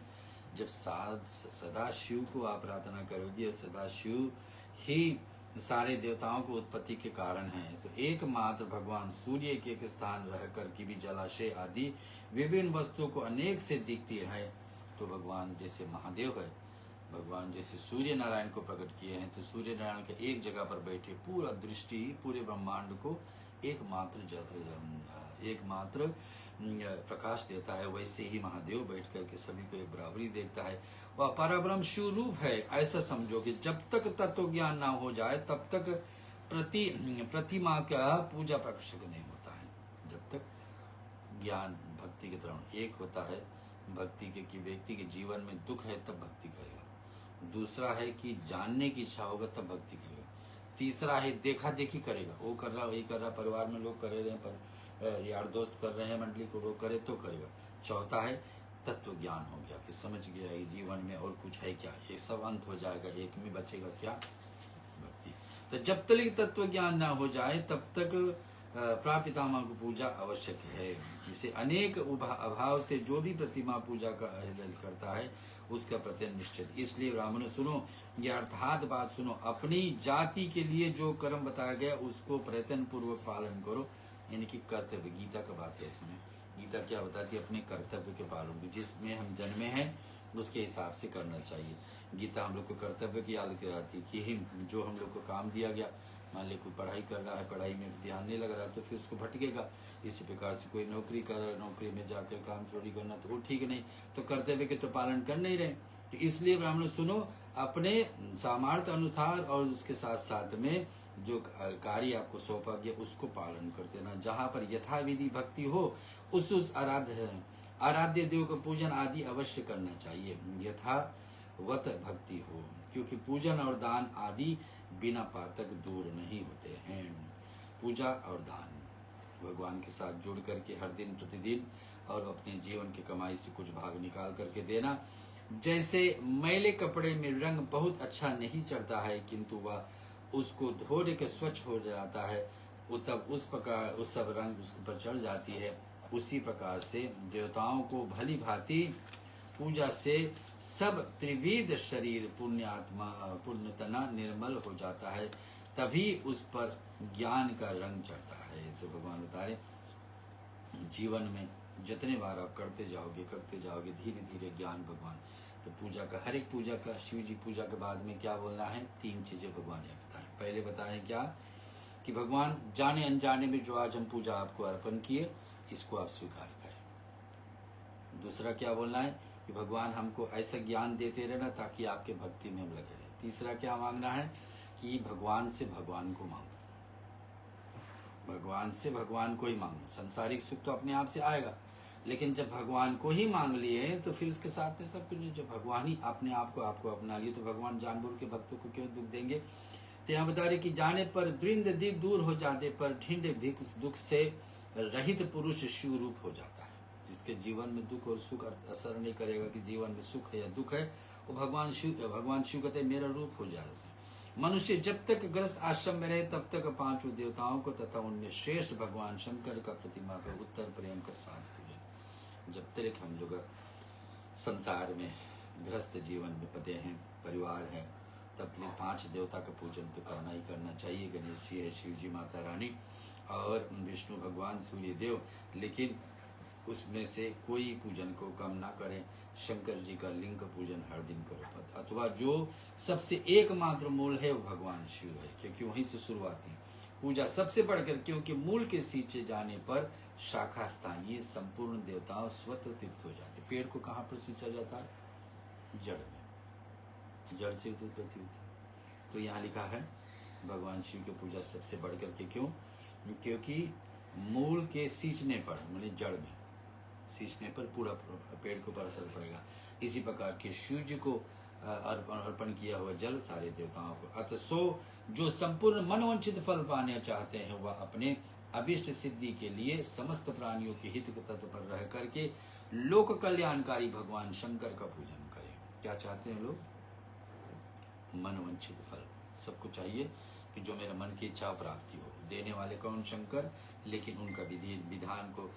S1: जब सदा शिव को आप प्रार्थना करोगे और सदा शिव ही सारे देवताओं को उत्पत्ति के कारण हैं, तो एकमात्र भगवान सूर्य के एक स्थान रहकर की भी जलाशय आदि विभिन्न वस्तुओं को अनेक से दिखती है। तो भगवान जैसे महादेव है, भगवान जैसे सूर्य नारायण को प्रकट किए हैं, तो सूर्य नारायण के एक जगह पर बैठे पूरा दृष्टि पूरे ब्रह्मांड को एकमात्र प्रकाश देता है। वैसे ही महादेव बैठ करके सभी को एक बराबरी देखता है। वह परब्रह्म शिव रूप है, ऐसा समझो कि जब तक तत्व ज्ञान ना हो जाए तब तक प्रतिमा का पूजा प्रकट नहीं होता है। जब तक ज्ञान भक्ति के तरह एक होता है, भक्ति के कि व्यक्ति के जीवन में दुख है तब भक्ति करेगा, दूसरा है कि जानने की इच्छा होगा तब भक्ति करेगा, तीसरा है देखा देखी करेगा, वो कर रहा वही कर रहा, परिवार में लोग कर रहे हैं, पर यार दोस्त कर रहे हैं मंडली को, वो करे तो करेगा। चौथा है तत्व ज्ञान हो गया कि समझ गया ये जीवन में और कुछ है क्या, ये सब अंत हो जाएगा, एक में बचेगा क्या, भक्ति। तो जब तक तत्व ज्ञान ना हो जाए तब तक प्रापितामा को पूजा आवश्यक है। इसे अनेक अभाव से जो भी प्रतिमा पूजा का करता है उसका प्रत्यय निश्चित। इसलिए ब्राह्मणों सुनो, ये अर्थात बात सुनो, अपनी जाति के लिए जो कर्म बताया गया उसको प्रयत्न पूर्वक पालन करो, यानी कि कर्तव्य। गीता का बात है इसमें। गीता क्या बताती है? अपने कर्तव्य के पालन को, जिसमें हम जन्मे हैं उसके हिसाब से करना चाहिए। गीता हम लोग को कर्तव्य की याद कराती कि जो हम लोग को काम दिया गया, मान ली कोई पढ़ाई कर रहा है, पढ़ाई में ध्यान नहीं लग रहा तो फिर उसको भटकेगा। इसी प्रकार से कोई नौकरी कर रहा है, नौकरी में जाकर काम चोरी करना तो वो ठीक नहीं, तो कर्तव्य के तो पालन कर नहीं रहे। तो इसलिए ब्राह्मण सुनो, अपने सामर्थ्य अनुसार और उसके साथ साथ में जो कार्य आपको सौंपा गया उसको पालन करते ना। जहाँ पर यथाविधि भक्ति हो उस आराध्य देव का पूजन आदि अवश्य करना चाहिए, यथावत भक्ति हो, क्योंकि पूजन और दान आदि बिना पातक दूर नहीं होते हैं। पूजा और दान भगवान के साथ जुड़ करके हर दिन प्रतिदिन और अपने जीवन की कमाई से कुछ भाग निकाल करके देना। जैसे मैले कपड़े में रंग बहुत अच्छा नहीं चढ़ता है, किंतु वह उसको धोने के स्वच्छ हो जाता है, तब उस प्रकार उस सब रंग उसके पर चढ़ जाती है। उसी प्रकार से देवताओं को भली भांति पूजा से सब त्रिविध शरीर पुण्यतना निर्मल हो जाता है, तभी उस पर ज्ञान का रंग चढ़ता है। तो भगवान बता रहे जीवन में जितने बार आप करते जाओगे धीरे धीरे ज्ञान भगवान। तो पूजा का हर एक पूजा का, शिव जी पूजा के बाद में क्या बोलना है? 3 चीजें भगवान ने बताएं। पहले बताएं क्या कि भगवान जाने अनजाने में जो आज हम पूजा आपको अर्पण किए इसको आप स्वीकार करें। दूसरा क्या बोलना है कि भगवान हमको ऐसा ज्ञान देते रहना ताकि आपके भक्ति में हम लगे रहे। तीसरा क्या मांगना है कि भगवान से भगवान को मांगो, भगवान से भगवान को ही मांगो। सांसारिक सुख तो अपने आप से आएगा, लेकिन जब भगवान को ही मांग लिए तो फिर उसके साथ में सब कुछ। जब भगवान ही अपने आप को आपको अपना लिए तो भगवान जानबूझ के भक्तों को क्यों दुख देंगे? तो यहाँ बता रहे कि जाने पर द्रिंद दी दूर हो जाने पर ढिंड भी दुख से रहित पुरुष शिव रूप हो जाता है। जिसके जीवन में दुख और सुख असर नहीं करेगा कि जीवन में सुख है या दुख है, वो भगवान शिव कहते मेरा रूप हो जाए। मनुष्य जब तक ग्रस्त आश्रम में रहे तब तक 5 देवताओं को तथा उनमें श्रेष्ठ भगवान शंकर का प्रतिमा का उत्तर प्रेम कर साथ पूजन। जब तक हम लोग संसार में ग्रस्त जीवन में पते हैं, परिवार है, तब तक 5 देवता का पूजन तो करना ही करना चाहिए। गणेश जी है, शिव जी, माता रानी और विष्णु भगवान, सूर्य देव। लेकिन उसमें से कोई पूजन को कम ना करें। शंकर जी का लिंग का पूजन हर दिन करो, अथवा जो सबसे एकमात्र मूल है वो भगवान शिव है, क्योंकि वहीं से शुरुआत है। पूजा सबसे बढ़कर, क्योंकि मूल के सींचे जाने पर शाखा स्थानीय संपूर्ण देवताओं स्वतः तृप्त हो जाते। पेड़ को कहाँ पर सींचा जाता है? जड़ में, जड़ से उत्पत्ति होती है। तो यहाँ लिखा है भगवान शिव की पूजा सबसे बढ़कर के, क्यों? क्योंकि मूल के सींचने पर, माने जड़ में सींचने पर पूरा पेड़ के ऊपर असर पड़ेगा। इसी प्रकार के सूर्य को अर्पण किया हुआ जल सारे देवताओं को। अतः सो जो संपूर्ण मनोवांछित फल पाने चाहते हैं वह अपने अभिष्ट सिद्धि के लिए समस्त प्राणियों के हित तत्पर रह करके लोक कल्याणकारी भगवान शंकर का पूजन करें। क्या चाहते हैं लोग? मनोवांछित फल। सबको चाहिए कि जो मेरे मन की इच्छा प्राप्ति हो। देने वाले कौन? शंकर। लेकिन उनका विधि विधान को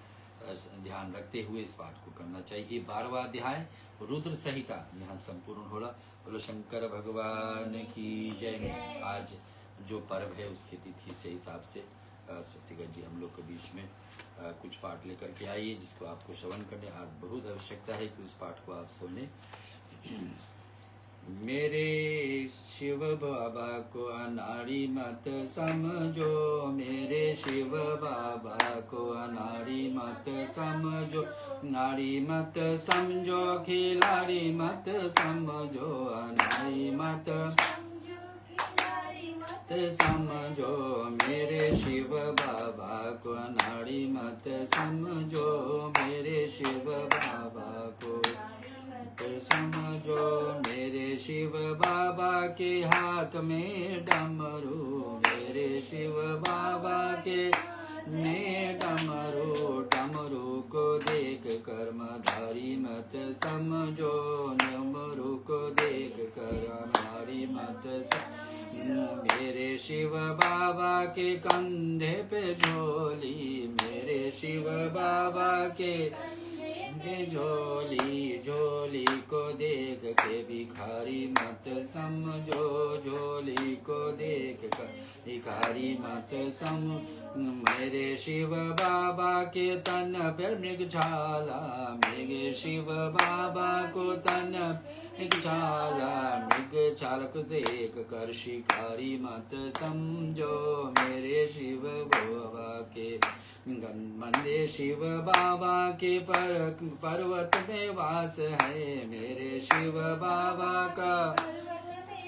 S1: ध्यान रखते हुए इस पाठ को करना चाहिए। 12वां अध्याय रुद्र संहिता यहाँ संपूर्ण होला। बोलो शंकर भगवान की जय। आज जो पर्व है उसकी तिथि से हिसाब से स्वस्तिका जी हम लोग के बीच में कुछ पाठ लेकर के आइए, जिसको आपको श्रवण करने आज बहुत आवश्यकता है कि उस पाठ को आप सुने। मेरे शिव बाबा को अनाड़ी मत समझो, मेरे शिव बाबा को अनाड़ी मत समझो, नाड़ी मत समझो, खिलाड़ी मत समझो, अनाड़ी मत समझो, मेरे शिव बाबा को अनाड़ी मत समझो, मेरे शिव बाबा को समझो, मेरे शिव बाबा के हाथ में डमरू, मेरे शिव बाबा के में डमरू, डमरू को देख कर मधारी मत समझो, डमरू को देख कर मधारी मत समझो, मेरे शिव बाबा के कंधे पे झोली, मेरे शिव बाबा के झोली, झोली को देख के भिखारी मत समझो, झोली को देख कर भिखारी मत समझो, मेरे शिव बाबा के तन पर मृगछाला, मेरे शिव बाबा को तन मृगछाला, मृगछाला को देख कर शिकारी मत समझो, मेरे शिव बाबा के मंदे शिव बाबा के पर्वत में वास है, मेरे शिव बाबा का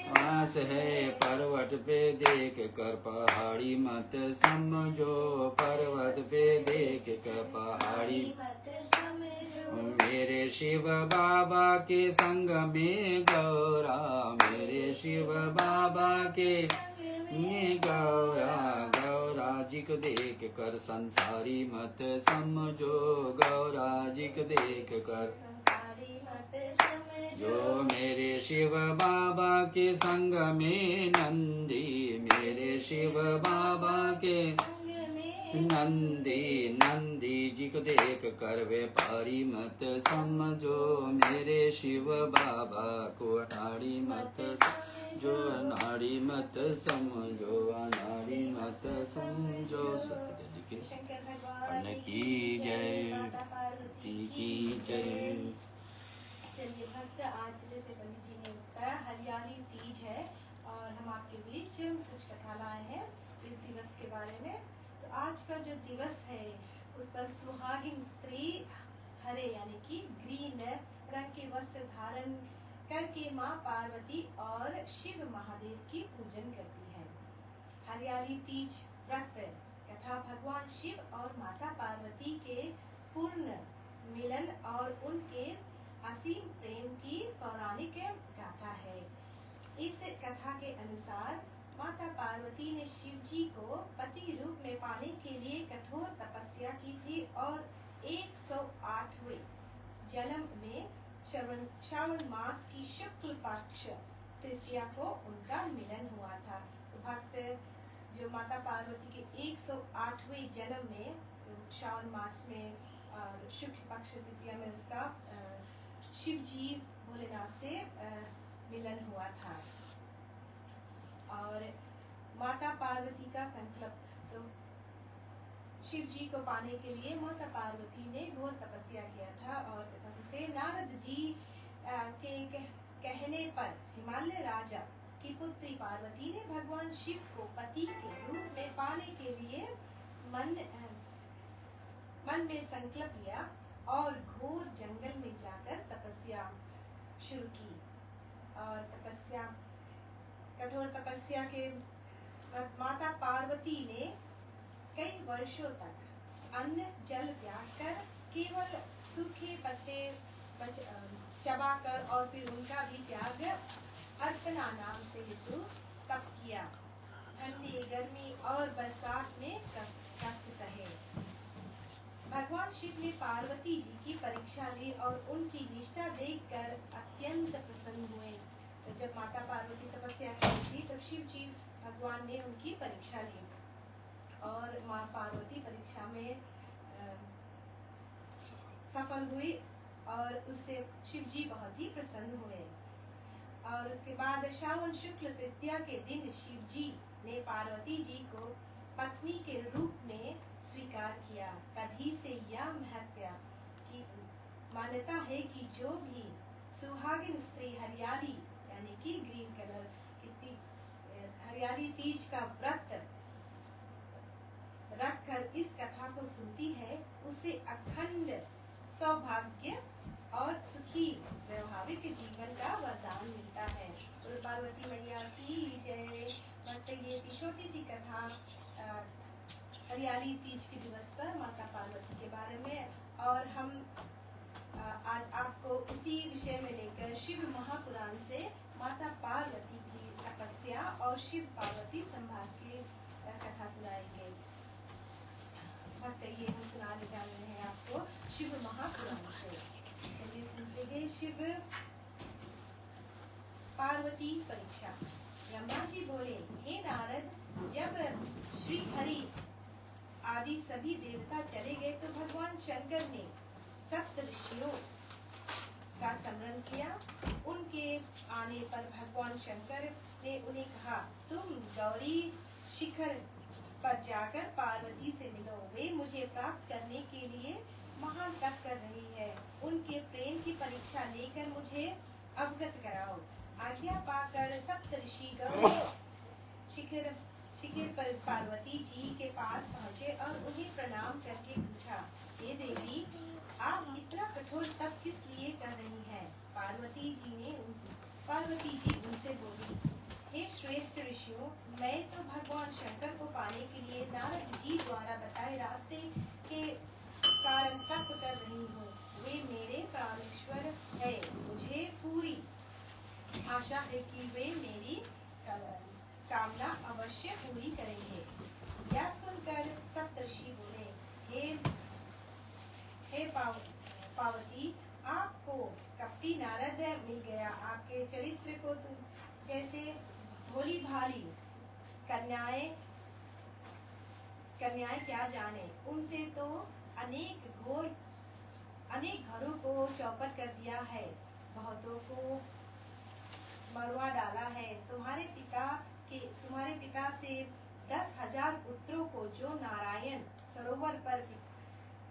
S1: वास है, पर्वत पे देख कर पहाड़ी मत समझो, पर्वत पे देख कर पहाड़ी मेरे शिव बाबा के संग में गौरा, मेरे शिव बाबा के गौरा, गौरा जी को देख कर संसारी मत समझो, गौरा जी को देख कर जो, मेरे शिव बाबा के संग में नंदी, मेरे शिव बाबा के नंदी, नंदी जी को देख कर व्यापारी मत समझो, मेरे शिव बाबा को अनाड़ी मत समझो, अनाड़ी मत समझो, अनाड़ी मत समझो। स्वस्तिका जी के अन्न की जय, की जय।
S2: चलिए भक्त, आज जैसे पंडित जी ने बताया हरियाली तीज है और हम आपके बीच कुछ कथा लाए हैं इस दिवस के बारे में। तो आज का जो दिवस है उस पर सुहागिन स्त्री हरे यानी कि ग्रीन रंग के वस्त्र धारण करके माँ पार्वती और शिव महादेव की पूजन करती है। हरियाली तीज व्रत कथा भगवान शिव और माता पार्वती के पूर्ण मिलन और उनके असीम प्रेम की पौराणिक गाथा है। इस कथा के अनुसार माता पार्वती ने शिव जी को पति रूप में पाने के लिए कठोर तपस्या की थी और 108वें जन्म में श्रावण मास की शुक्ल पक्ष तृतीया को उनका मिलन हुआ था। तो भक्त, जो माता पार्वती के 108वें जन्म में श्रावण मास में और शुक्ल पक्ष तृतीया में उसका शिव जी भोलेनाथ से मिलन हुआ था। और माता पार्वती का संकल्प, तो शिव जी को पाने के लिए माता पार्वती ने घोर तपस्या किया था। और कथा सुनते नारद जी के कहने पर हिमालय राजा की पुत्री पार्वती ने भगवान शिव को पति के रूप में पाने के लिए मन में संकल्प लिया और घोर जंगल में जाकर तपस्या शुरू की। और कठोर तपस्या के माता पार्वती ने कई वर्षों तक अन्न जल त्याग कर केवल सूखे पत्ते चबाकर और फिर उनका भी त्याग अर्पणा नाम से हेतु तप किया। ठंडी, गर्मी और बरसात में कष्ट सहे। भगवान शिव ने पार्वती जी की परीक्षा ली और उनकी निष्ठा देखकर अत्यंत प्रसन्न हुए। तो जब माता पार्वती तपस्या की थी तब शिव जी भगवान ने उनकी परीक्षा ली और माँ पार्वती परीक्षा में सफल हुई और उससे शिव जी बहुत ही प्रसन्न हुए। और उसके बाद श्रावण शुक्ल तृतीया के दिन शिव जी ने पार्वती जी को पत्नी के रूप में स्वीकार किया। तभी से यह महत्या की मान्यता है कि जो भी सुहागिन स्त्री हरियाली यानी कि ग्रीन कलर की हरियाली तीज का व्रत रखकर इस कथा को सुनती है उसे अखंड सौभाग्य और सुखी वैवाहिक जीवन का वरदान मिलता है। तो पार्वती मैया की जय। ये थी छोटी सी कथा हरियाली तीज के दिवस पर माता पार्वती के बारे में। और हम आज आपको उसी विषय में लेकर शिव महापुराण से माता पार्वती की तपस्या और शिव पार्वती संवाद की कथा सुनाएंगे। ये हम सुनाने जा रहे हैं आपको शिव महापुराण से। चलिए सुनते हैं शिव पार्वती परीक्षा। ब्रह्मा जी बोले, हे नारद, जब श्री हरि आदि सभी देवता चले गए तो भगवान शंकर ने सप्त ऋषियों का स्मरण किया। उनके आने पर भगवान शंकर ने उन्हें कहा, तुम गौरी शिखर पर जाकर पार्वती से मिलो। वे मुझे प्राप्त करने के लिए महान तप कर रही है। उनके प्रेम की परीक्षा लेकर मुझे अवगत कराओ। आज्ञा पाकर सप्त ऋषि गौरी शिखर पर पार्वती जी के पास पहुँचे और उन्हें प्रणाम करके पूछा, हे देवी, आप इतना कठोर तप किस लिए कर रही हैं? पार्वती जी उनसे बोली, हे श्रेष्ठ ऋषियों, मैं तो भगवान शंकर को पाने के लिए नारद जी द्वारा बताए रास्ते के कारण तप कर रही हूँ। वे मेरे प्राणेश्वर है। मुझे पूरी आशा है कि वे मेरी कामना अवश्य पूरी करेंगे। यह सुनकर सप्तऋषि बोले, हे पार्वती, आपको कपटी नारद मिल गया। आपके चरित्र को तुम जैसे भोली भाली कन्याएं क्या जाने। उनसे तो अनेक घरों को चौपट कर दिया है, बहुतों को मरवा डाला है। तुम्हारे पिता से 10,000 पुत्रों को जो नारायण सरोवर पर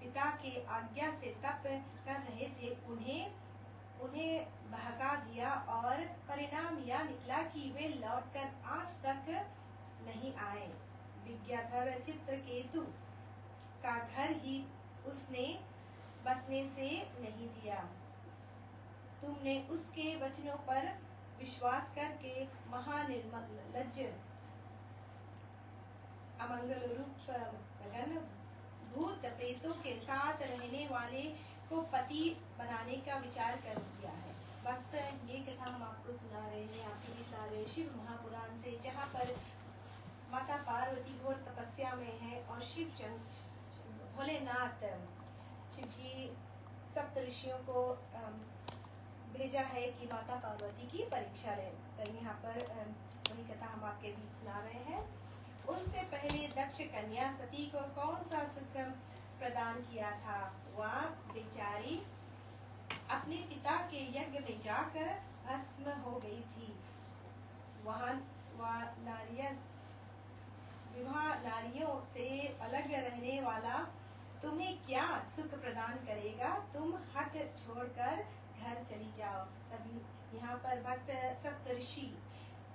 S2: पिता के आज्ञा से तप कर रहे थे, उन्हें बहका दिया और परिणाम यह निकला कि वे लौटकर आज तक नहीं आए। विद्याधर चित्रकेतु का घर ही उसने बसने से नहीं दिया। तुमने उसके वचनों पर विश्वास करके महानिर्लज्ज अमंगल रूप भूत प्रेतों के साथ रहने वाले को पति बनाने का विचार कर दिया है। वक्त ये कथा हम आपको सुना रहे हैं, आपके बीच सुना रहे हैं शिव महापुराण से, जहाँ पर माता पार्वती घोर तपस्या में है और भोलेनाथ शिव जी सप्त ऋषियों को भेजा है कि माता पार्वती की परीक्षा ले। तो यहाँ पर वही कथा हम आपके बीच सुना रहे हैं। उनसे पहले दक्ष कन्या सती को कौन सा सुख प्रदान किया था? वह बेचारी अपने पिता के यज्ञ में जाकर भस्म हो गई थी। वह विवाह नारियों से अलग रहने वाला तुम्हें क्या सुख प्रदान करेगा? तुम हट छोड़कर घर चली जाओ। तभी यहाँ पर भक्त सप्तऋषि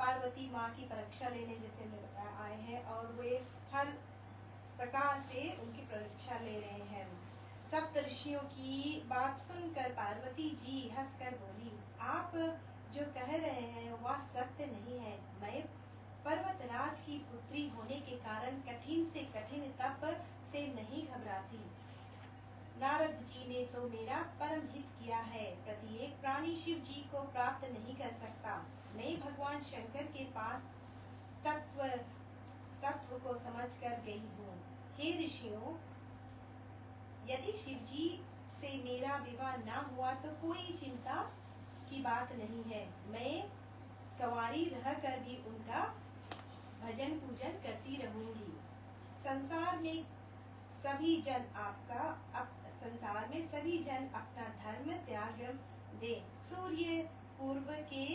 S2: पार्वती माँ की परीक्षा लेने जैसे आए हैं और वे हर प्रकार से उनकी परीक्षा ले रहे हैं। सप्त ऋषियों की बात सुनकर पार्वती जी हंसकर बोली, आप जो कह रहे हैं वह सत्य नहीं है। मैं पर्वतराज की पुत्री होने के कारण कठिन से कठिन तप से नहीं घबराती। नारद जी ने तो मेरा परम हित किया है। प्रत्येक प्राणी शिव जी को प्राप्त नहीं कर सकता। मैं भगवान शंकर के पास तत्व को समझकर गई हूँ। हे ऋषियों, यदि शिव जी से मेरा विवाह न हुआ तो कोई चिंता की बात नहीं है। मैं कंवारी रहकर भी उनका भजन पूजन करती रहूंगी। संसार में सभी जन अपना धर्म त्याग दे। सूर्य पूर्व के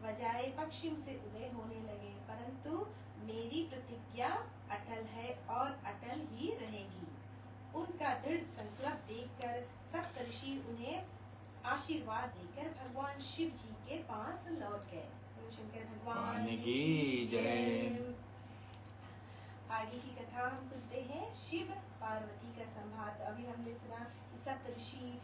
S2: बजाय पश्चिम से उदय होने लगे, परंतु मेरी प्रतिज्ञा अटल है और अटल ही रहेगी। उनका दृढ़ संकल्प देखकर सप्तऋषि उन्हें आशीर्वाद देकर भगवान शिव जी के पास लौट गए। शंकर भगवान
S1: की जय।
S2: आगे की कथा हम सुनते हैं शिव पार्वती का संवाद। अभी हमने सुना कि सप्तऋषि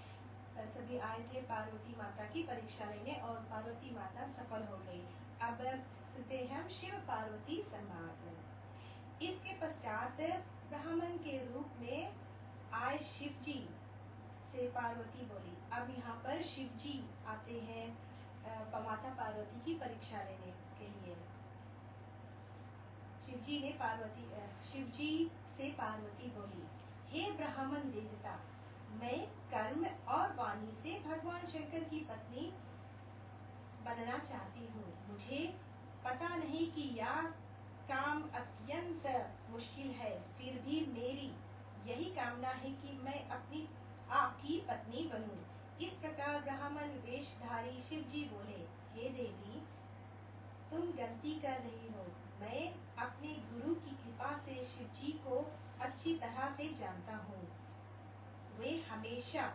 S2: सभी आए थे पार्वती माता की परीक्षा लेने और पार्वती माता सफल हो गई। अब सुनते हैं हम शिव पार्वती संवाद। इसके पश्चात ब्राह्मण के रूप में आए शिव जी से पार्वती बोली। अब यहाँ पर शिव जी आते हैं माता पार्वती की परीक्षा लेने के लिए। शिव जी से पार्वती बोली, हे ब्राह्मण देवता, मैं कर्म और वाणी से भगवान शंकर की पत्नी बनना चाहती हूँ। मुझे पता नहीं कि यह काम अत्यंत मुश्किल है, फिर भी मेरी यही कामना है कि मैं अपनी आपकी पत्नी बनूं। इस प्रकार ब्राह्मण वेशधारी शिव जी बोले, हे देवी, तुम गलती कर रही हो। मैं अपने गुरु की कृपा से शिव जी को अच्छी तरह से जानता हूँ। वे हमेशा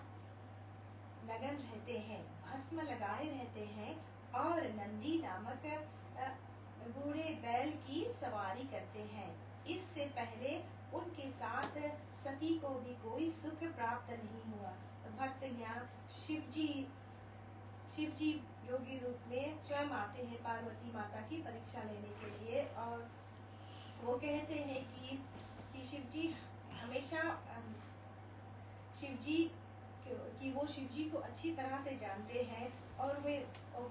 S2: लगन रहते हैं, भस्म लगाए रहते हैं और नंदी नामक बूढ़े बैल की सवारी करते हैं। इससे पहले उनके साथ सती को भी कोई सुख प्राप्त नहीं हुआ। तो भक्त यहाँ शिव जी योगी रूप में स्वयं आते हैं पार्वती माता की परीक्षा लेने के लिए और वो कहते हैं कि शिव जी हमेशा वो शिव जी को अच्छी तरह से जानते हैं और वे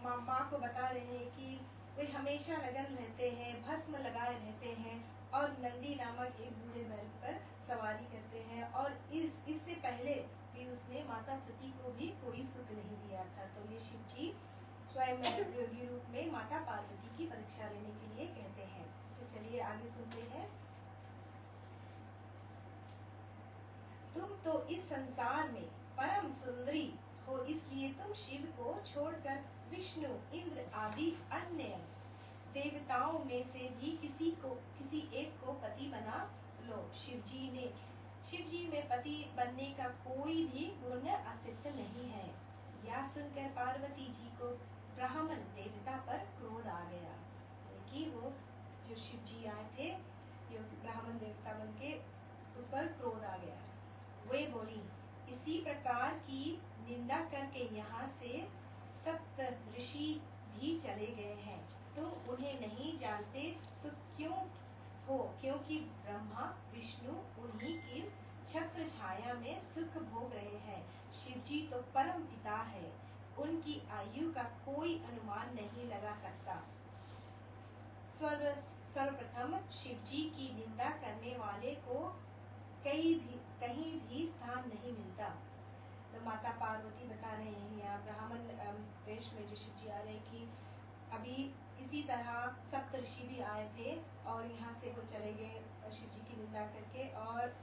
S2: माँ को बता रहे हैं कि वे हमेशा लगन रहते हैं, भस्म लगाए रहते हैं और नंदी नामक एक बूढ़े बैल पर सवारी करते हैं और इससे पहले भी उसने माता सती को भी कोई सुख नहीं दिया था। तो ये शिव जी स्वयं योगी रूप में माता पार्वती की परीक्षा लेने के लिए कहते हैं। तो चलिए आगे सुनते हैं। तुम तो इस संसार में परम सुंदरी हो, इसलिए तुम शिव को छोड़कर विष्णु, इंद्र आदि अन्य देवताओं में से भी किसी एक को पति बना लो। शिव जी में पति बनने का कोई भी गुण अस्तित्व नहीं है। यह सुनकर पार्वती जी को ब्राह्मण देवता पर क्रोध आ गया कि वो जो शिव जी आए थे ये ब्राह्मण देवता बन के उस पर क्रोध आ गया। वे बोली, इसी प्रकार की निंदा करके यहाँ से सप्त ऋषि भी चले गए हैं। तुम उन्हें नहीं जानते तो क्यों हो? क्योंकि ब्रह्मा विष्णु उन्हीं की छत्र छाया में सुख भोग रहे हैं। शिव जी तो परम पिता है, उनकी आयु का कोई अनुमान नहीं लगा सकता। सर्वप्रथम शिव जी की निंदा करने वाले को कहीं भी स्थान नहीं मिलता। तो माता पार्वती बता रहे हैं यहाँ ब्राह्मण वेश में जो शिव जी आ रहे कि अभी इसी तरह सप्त ऋषि भी आए थे और यहाँ से वो चले गए शिव जी की निंदा करके, और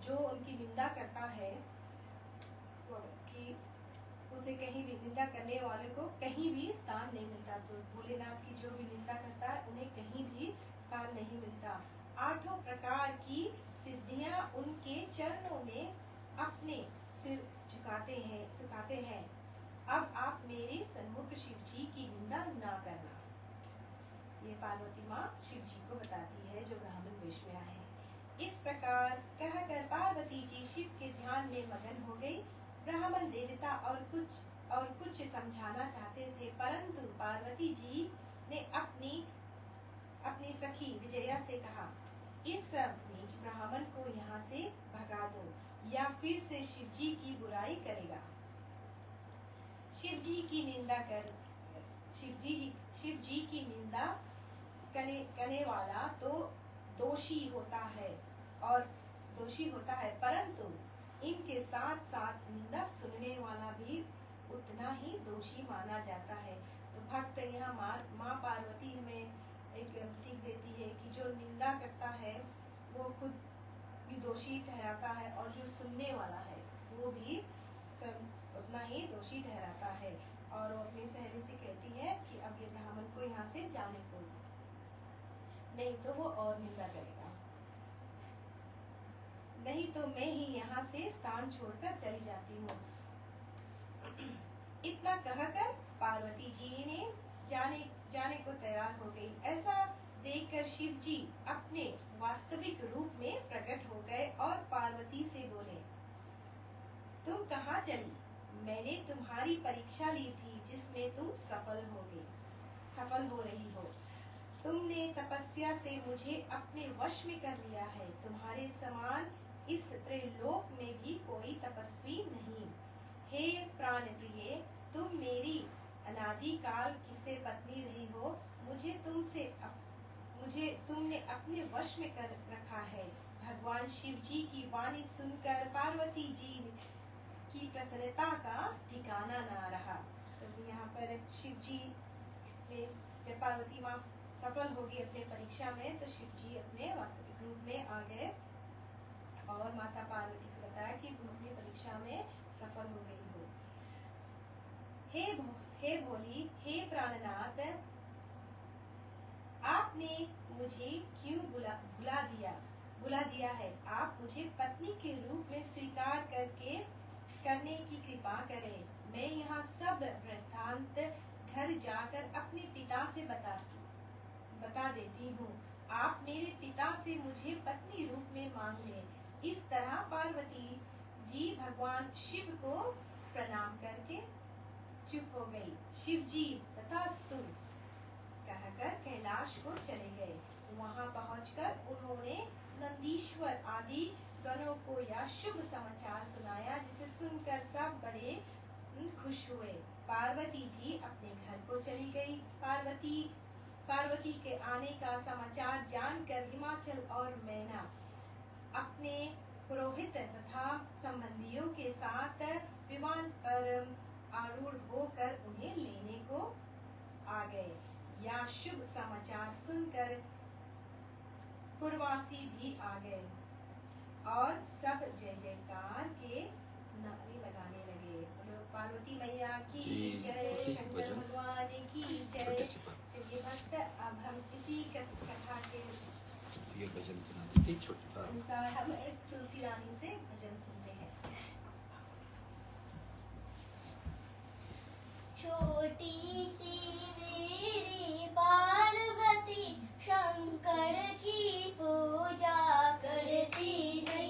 S2: जो उनकी निंदा करता है कि उसे कहीं भी निंदा करने वाले को कहीं भी स्थान नहीं मिलता। तो भोलेनाथ की जो भी निंदा करता है उन्हें कहीं भी स्थान नहीं मिलता। आठों प्रकार की सिद्धियां उनके चरणों में अपने सिर झुकाते हैं। अब आप मेरे सन्मुख शिव जी की निंदा ना करना। ये पार्वती माँ शिव जी को बताती है जो ब्राह्मण वेश में आए हैं। इस प्रकार कहकर पार्वती जी शिव के ध्यान में मगन हो गई। ब्राह्मण देवता और कुछ समझाना चाहते थे, परंतु पार्वती जी ने अपनी सखी विजया से कहा, इस नीच ब्राह्मण को यहाँ से भगा दो या फिर से शिव जी की बुराई करेगा। शिव जी की निंदा करने वाला तो दोषी होता है, परंतु इनके साथ साथ निंदा सुनने वाला भी उतना ही दोषी माना जाता है। तो भक्त यहाँ माँ पार्वती हमें एक सीख देती है कि जो निंदा करता है वो खुद भी दोषी ठहराता है और जो सुनने वाला है वो भी उतना ही दोषी ठहराता है। और वो अपनी सहेली से कहती है कि अब ये ब्राह्मण को यहाँ से जाने को, नहीं तो वो और निंदा करेगा, नहीं तो मैं ही यहाँ से स्थान छोड़कर चली जाती हूँ। इतना कहकर पार्वती जी ने जाने को तैयार हो गई। ऐसा देखकर शिव जी अपने वास्तविक रूप में प्रकट हो गए और पार्वती से बोले, तुम कहाँ चली? मैंने तुम्हारी परीक्षा ली थी जिसमें तुम सफल हो रही हो। तुमने तपस्या से मुझे अपने वश में कर लिया है। तुम्हारे समान इस त्रिलोक में भी कोई तपस्वी नहीं। हे प्राण प्रिय, तुम मेरी अनादिकाल से पत्नी रही हो। मुझे तुमने अपने वश में कर रखा है। भगवान शिव जी की वाणी सुनकर पार्वती जी की प्रसन्नता का ठिकाना ना रहा। तो यहाँ पर शिव जी ने जब पार्वती माँ सफल होगी अपने परीक्षा में, तो शिव जी अपने वास्तविक रूप में आ गए और माता पार्वती को बताया कि तुम अपनी परीक्षा में सफल हो गई हो। हे भोली, हे प्राणनाथ, आपने मुझे क्यों बुला दिया है? आप मुझे पत्नी के रूप में स्वीकार करने की कृपा करें। मैं यहाँ सब वृत्तांत घर जाकर अपने पिता से बता देती हूँ। आप मेरे पिता से मुझे पत्नी रूप में मांग लें। इस तरह पार्वती जी भगवान शिव को प्रणाम करके चुप हो गई। शिव जी तथास्तु कहकर कैलाश को चले गए। वहां पहुंचकर उन्होंने नंदीश्वर आदि गणों को यह शुभ समाचार सुनाया, जिसे सुनकर सब बड़े खुश हुए। पार्वती जी अपने घर को चली गई। पार्वती के आने का समाचार जानकर हिमाचल और मैना अपने पुरोहित तथा संबंधियों के साथ विमान पर आरूढ़ होकर उन्हें लेने को आ गए। यह शुभ समाचार सुनकर पुरवासी भी आ गए और सब जय जयकार के नारे लगाने लगे। पार्वती मैया की जय, शंकर भगवान की जय। चलिए भक्त, अब हम इसी कथा के
S1: भजन सुना देती छोटी
S2: अनुसार हम एक तुलसी रानी से भजन सुनते हैं।
S3: छोटी सी मेरी पार्वती शंकर की पूजा करती है।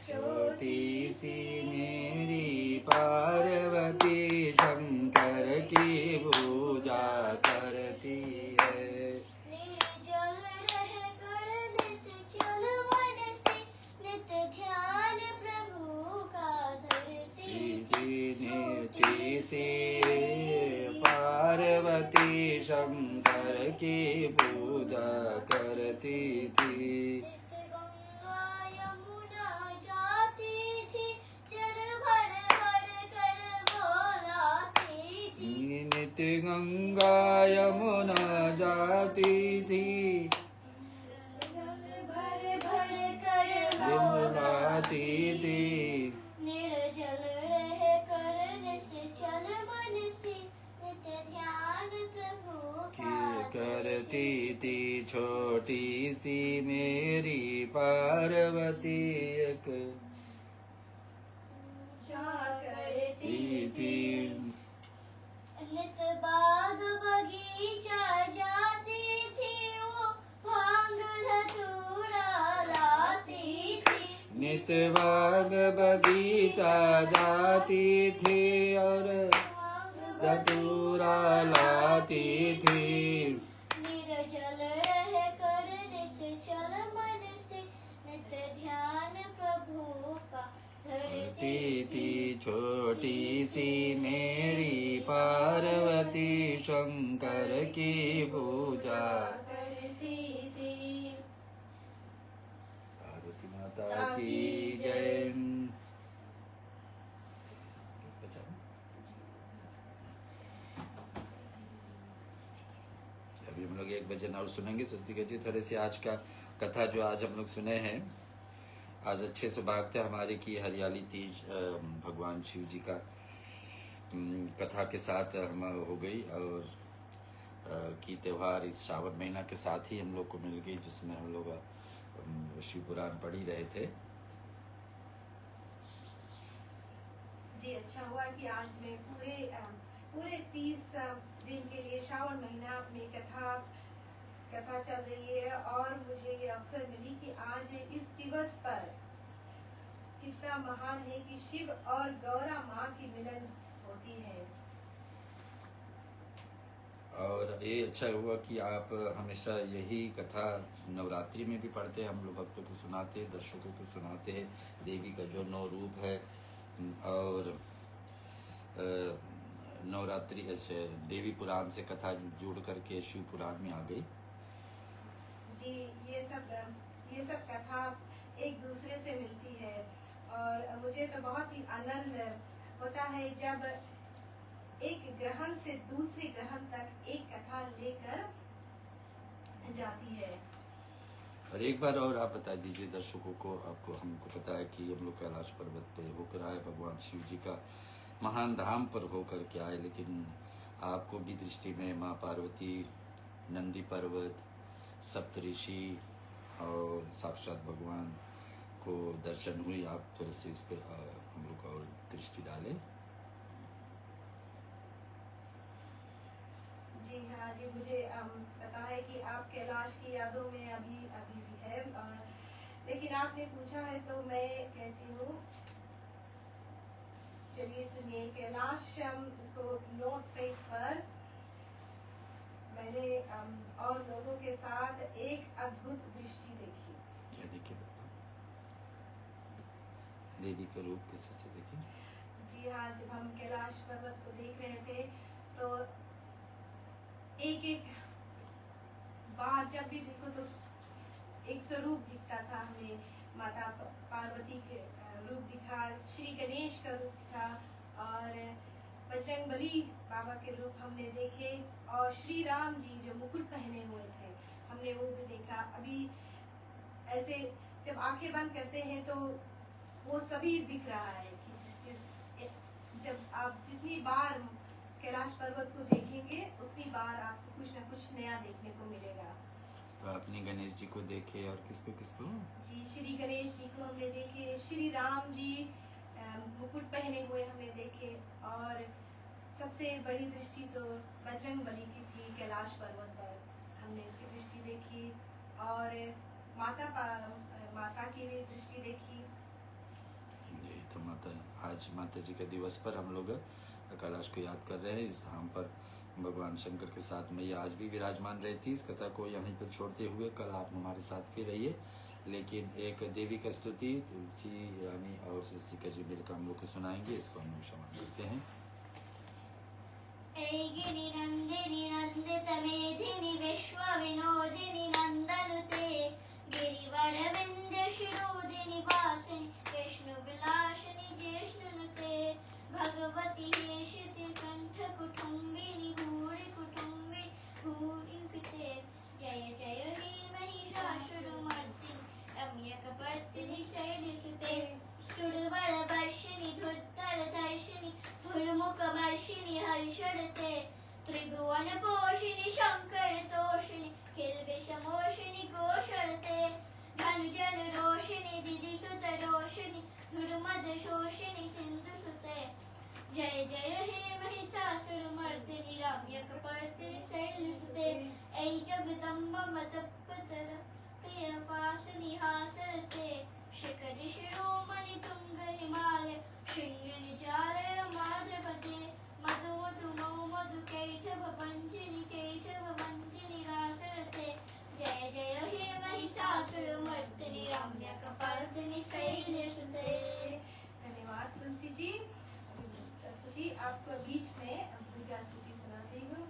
S1: छोटी सी मेरी पार्वती शंकर की पूजा करती है।
S3: निर्जल रह कर निश्चल मन से नित ध्यान प्रभु का धरती
S1: नीति सी पार्वती शंकर की पूजा करती थी।
S3: गंगा यमुना जाती थी, जल भर भर कर बोलाती थी।
S1: नित्य गंगा यमुना जाती थी,
S3: भर भर कर
S1: बोलाती थी।
S3: निर्जल रह कर निश्चल मन से नित्य ध्यान प्रभु का
S1: करती थी। छोटी सी मेरी पार्वती एक
S3: पूजा करती
S1: थी। नित बाग बगीचा जाती थी और धतूरा लाती थी।
S3: निर्जल रह करने से चल मन से नित्य ध्यान प्रभु का
S1: धरती थी छोटी सी मेरी पार्वती शंकर की पूजा
S2: करती थी।
S1: पार्वती माता की जय। अभी हम लोग एक भजन और सुनेंगे। स्वस्तिका जी थोड़े से आज का कथा जो आज हम लोग सुने हैं, आज अच्छे सौभाग्य हमारे की हरियाली तीज भगवान शिव जी का कथा के साथ हम हो गई और की त्योहार इस श्रावण महीना के साथ ही हम लोग को मिल गई, जिसमें हम लोग शिव पुराण पढ़ ही रहे थे।
S2: जी अच्छा हुआ कि आज मैं पूरे 30 दिन के लिए श्रावण महीना में कथा चल रही है और मुझे ये अवसर मिली कि आज इस दिवस पर कितना महान है कि शिव और गौरा माँ की मिलन होती है।
S1: और ये अच्छा हुआ कि आप हमेशा यही कथा नवरात्रि में भी पढ़ते हैं, हम लोग भक्तों को सुनाते हैं, दर्शकों को सुनाते हैं देवी का जो 9 रूप है। और नवरात्रि ऐसे देवी पुराण से कथा जोड़ करके शिव पुराण में आ गई।
S2: जी ये सब कथा एक दूसरे से मिलती है और मुझे तो बहुत ही आनंद होता है जब एक ग्रहण से दूसरे ग्रहण तक एक कथा लेकर जाती है।
S1: और एक बार और आप बता दीजिए दर्शकों को, आपको हमको पता है कि हम लोग कैलाश पर्वत पे होकर आए, भगवान शिव जी का महान धाम पर होकर के आए, लेकिन आपको भी दृष्टि में माँ पार्वती, नंदी पर्वत, सप्तऋषि और साक्षात भगवान को दर्शन हुई। आप थोड़े से इस पे हम लोग और दृष्टि डालें।
S2: जी हाँ जी, मुझे पता है कि आप कैलाश की यादों में अभी भी है, लेकिन आपने पूछा है तो मैं कहती हूँ, चलिए सुनिए। कैलाश को नोट फेस पर मैंने और लोगों के साथ एक अद्भुत दृष्टि देखी।
S1: क्या देखिए? देवी का रूप कैसे से देखे?
S2: जी हाँ, जब हम कैलाश पर्वत को देख रहे थे तो एक बार जब भी देखो तो एक स्वरूप दिखता था हमें। माता पार्वती के रूप दिखा, श्री गणेश का रूप दिखा और बजरंगबली बाबा के रूप हमने देखे और श्री राम जी जो मुकुट पहने हुए थे हमने वो भी देखा। अभी ऐसे जब आंखें बंद करते हैं तो वो सभी दिख रहा है कि जब आप जितनी बार कैलाश पर्वत को देखेंगे उतनी बार आपको कुछ न कुछ नया देखने को मिलेगा।
S1: तो आपने गणेश जी को देखे और किसको
S2: जी, श्री गणेश जी को हमने देखे, श्री राम जी मुकुट पहने हुए हमने देखे और सबसे बड़ी दृष्टि तो बजरंगबली की थी। कैलाश पर्वत पर हमने इसकी दृष्टि देखी और माता की भी दृष्टि देखी।
S1: जी, तो आज माता जी के दिवस पर हम लोग कैलाश को याद कर रहे हैं। इस धाम पर भगवान शंकर के साथ मैया आज भी विराजमान रहती। इस कथा को यहीं पर छोड़ते हुए कल आप हमारे साथ फिर रहिए, लेकिन एक देवी का स्तुति तुलसी रानी और स्वस्तिका जी मिलकर हम लोग को सुनाएंगे। इसको हम लोग क्षमा करते हैं।
S3: गिरि नंदिनी नंदित मेधिनी विश्व विनोदिनी नंदनुते गिरिवर विंध्य शिरोदिनी वासिनी विष्णु विलासिनी जिष्णुनुते भगवती हेशिति कंठ कुटुंबिनी भूरि कुटुंबिनी भूरि कृते जय जय हे महिषासुरमर्दिनी रम्यकपर्दिनी शैलसुते सुरवर वर्षिणी धुत्तर दर्शिनी धुर्मुखवर्षिणी हर्षरते त्रिभुवन पोषिणी शंकर तोषिणी खिलविषमोषिणी गोशरते धनुजन रोषिणी दिदि सुत रोषिणी धुर्मद शोषिणी सिंधु सुते जय जय हे महिषासुरमर्दिनी रम्यकपर्दिनी शैलसुते ऐ जगदम्ब मतपतर प्रियवासिनी हासरते शिखरि शिरोमणि तुंग हिमालय शृंग निचालय माधवते मधु मधु मौ मधु कैटभ पंचनि कैटभ वंचिनि रासरते जय जय हे महिषासुर मर्दिनि रम्यकपर्दिनि शैलसुते।
S2: धन्यवाद तुलसी जी। स्तुति आपको बीच में दुर्गा स्तुति सुनाती हूँ।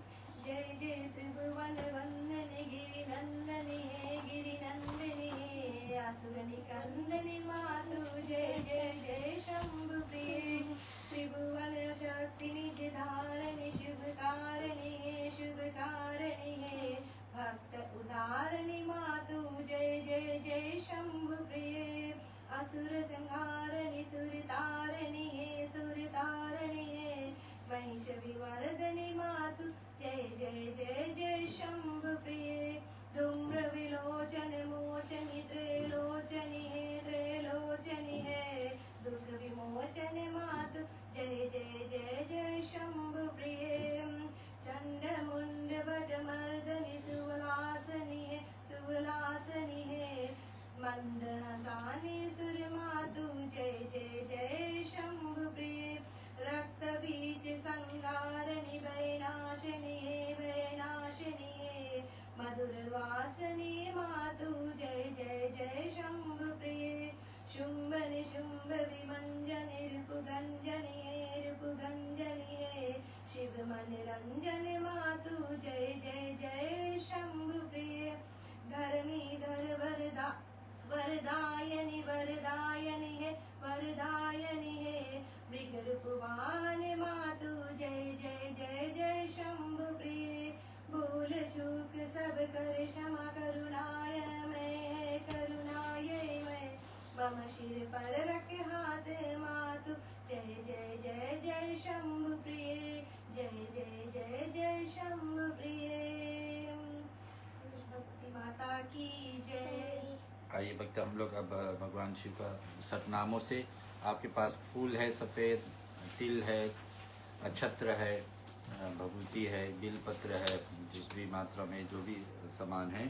S2: जय जय त्रिभुवन वंदनी गिरि नंदनी है गिरि नंदिनी है असुर निकंदनी मातु जय जय जय शंभु प्रिय त्रिभुवन शक्ति निज धारणी शुभकारिणी है भक्त उदारणी मातु जय जय जय शंभु प्रिय असुर संहारणी सुरतारिणी है महिष विवर्धनी मातु जय जय जय जय शंभु प्रिय धूम्र विलोचन मोचनी त्रैलोचनी है दुख विमोचन मातु जय जय जय जय शंभु प्रिय चंड मुंड बट मर्दनी सुवलासनी है मंद हसानी सुर मातु जय जय जय शंभु प्रिय रक्त बीज संगारणी भयनाशिनी है मधुर वासनी मातु जय जय जय शंभु प्रिय शुंभ निशुंभ विमंजनी रिपुगंजनी है शिव मन रंजन मातु जय जय जय शंभु प्रिय धर्मी धर वरदायनी है मृग रूपवान मातु जय जय जय जय शंभु प्रिय भूल चूक सब कर क्षमा करुणाय मैं मम शिर पर रख हाथ मातु जय जय जय जय शंभु प्रिय जय जय जय जय शंभु प्रिय भक्ति माता की जय।
S1: आइए भक्त हम लोग अब भगवान शिव का सतनामों से, आपके पास फूल है सफ़ेद, तिल है, छत्र है, भभूति है, बिलपत्र है, जिस भी मात्रा में जो भी सामान है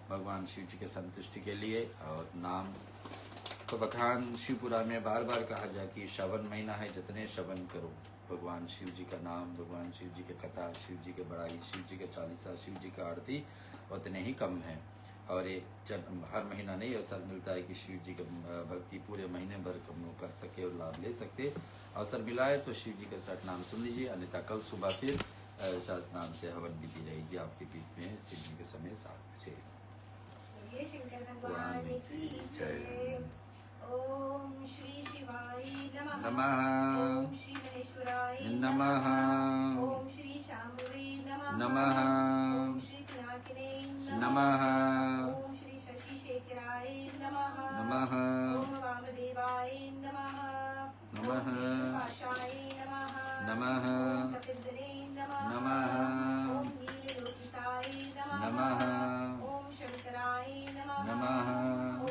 S1: भगवान शिव जी के संतुष्टि के लिए। और नाम तो बखान शिव पुराण में बार बार कहा जाए कि श्रवण महीना है, जितने श्रवण करो भगवान शिव जी का नाम, भगवान शिव जी के कथा, शिव जी के बड़ाई, शिव जी के चालीसा, शिव जी का आरती उतने ही कम है। और ये हर महीना नहीं अवसर मिलता है कि शिव जी का भक्ति पूरे महीने भर हम लोग कर सके और लाभ ले सकते। अवसर मिला है तो शिव जी का सतनाम सुन लीजिए, अन्यथा कल सुबह फिर शास्त्रनाम से हवन विधि रहेगी आपके बीच में शिव जी के समय 7 बजे।
S2: ये शंकर भगवान की जय। ओम श्री शिवाय नमः। ओम श्री महेश्वराय
S1: नमः।
S2: ओम श्री शांभवे
S1: नमः।
S2: ओम श्री पिनाकिने
S1: नमः।
S2: ओम श्री शशि शेखराय नमः। ओम वामदेवाय नमः।
S1: नमः।
S2: ओम पाशाय नमः।
S1: नमः।
S2: ओम कपिलदने
S1: नमः।
S2: ओम नीललोकिताय
S1: नमः।
S2: ओम शंकराय
S1: नमः।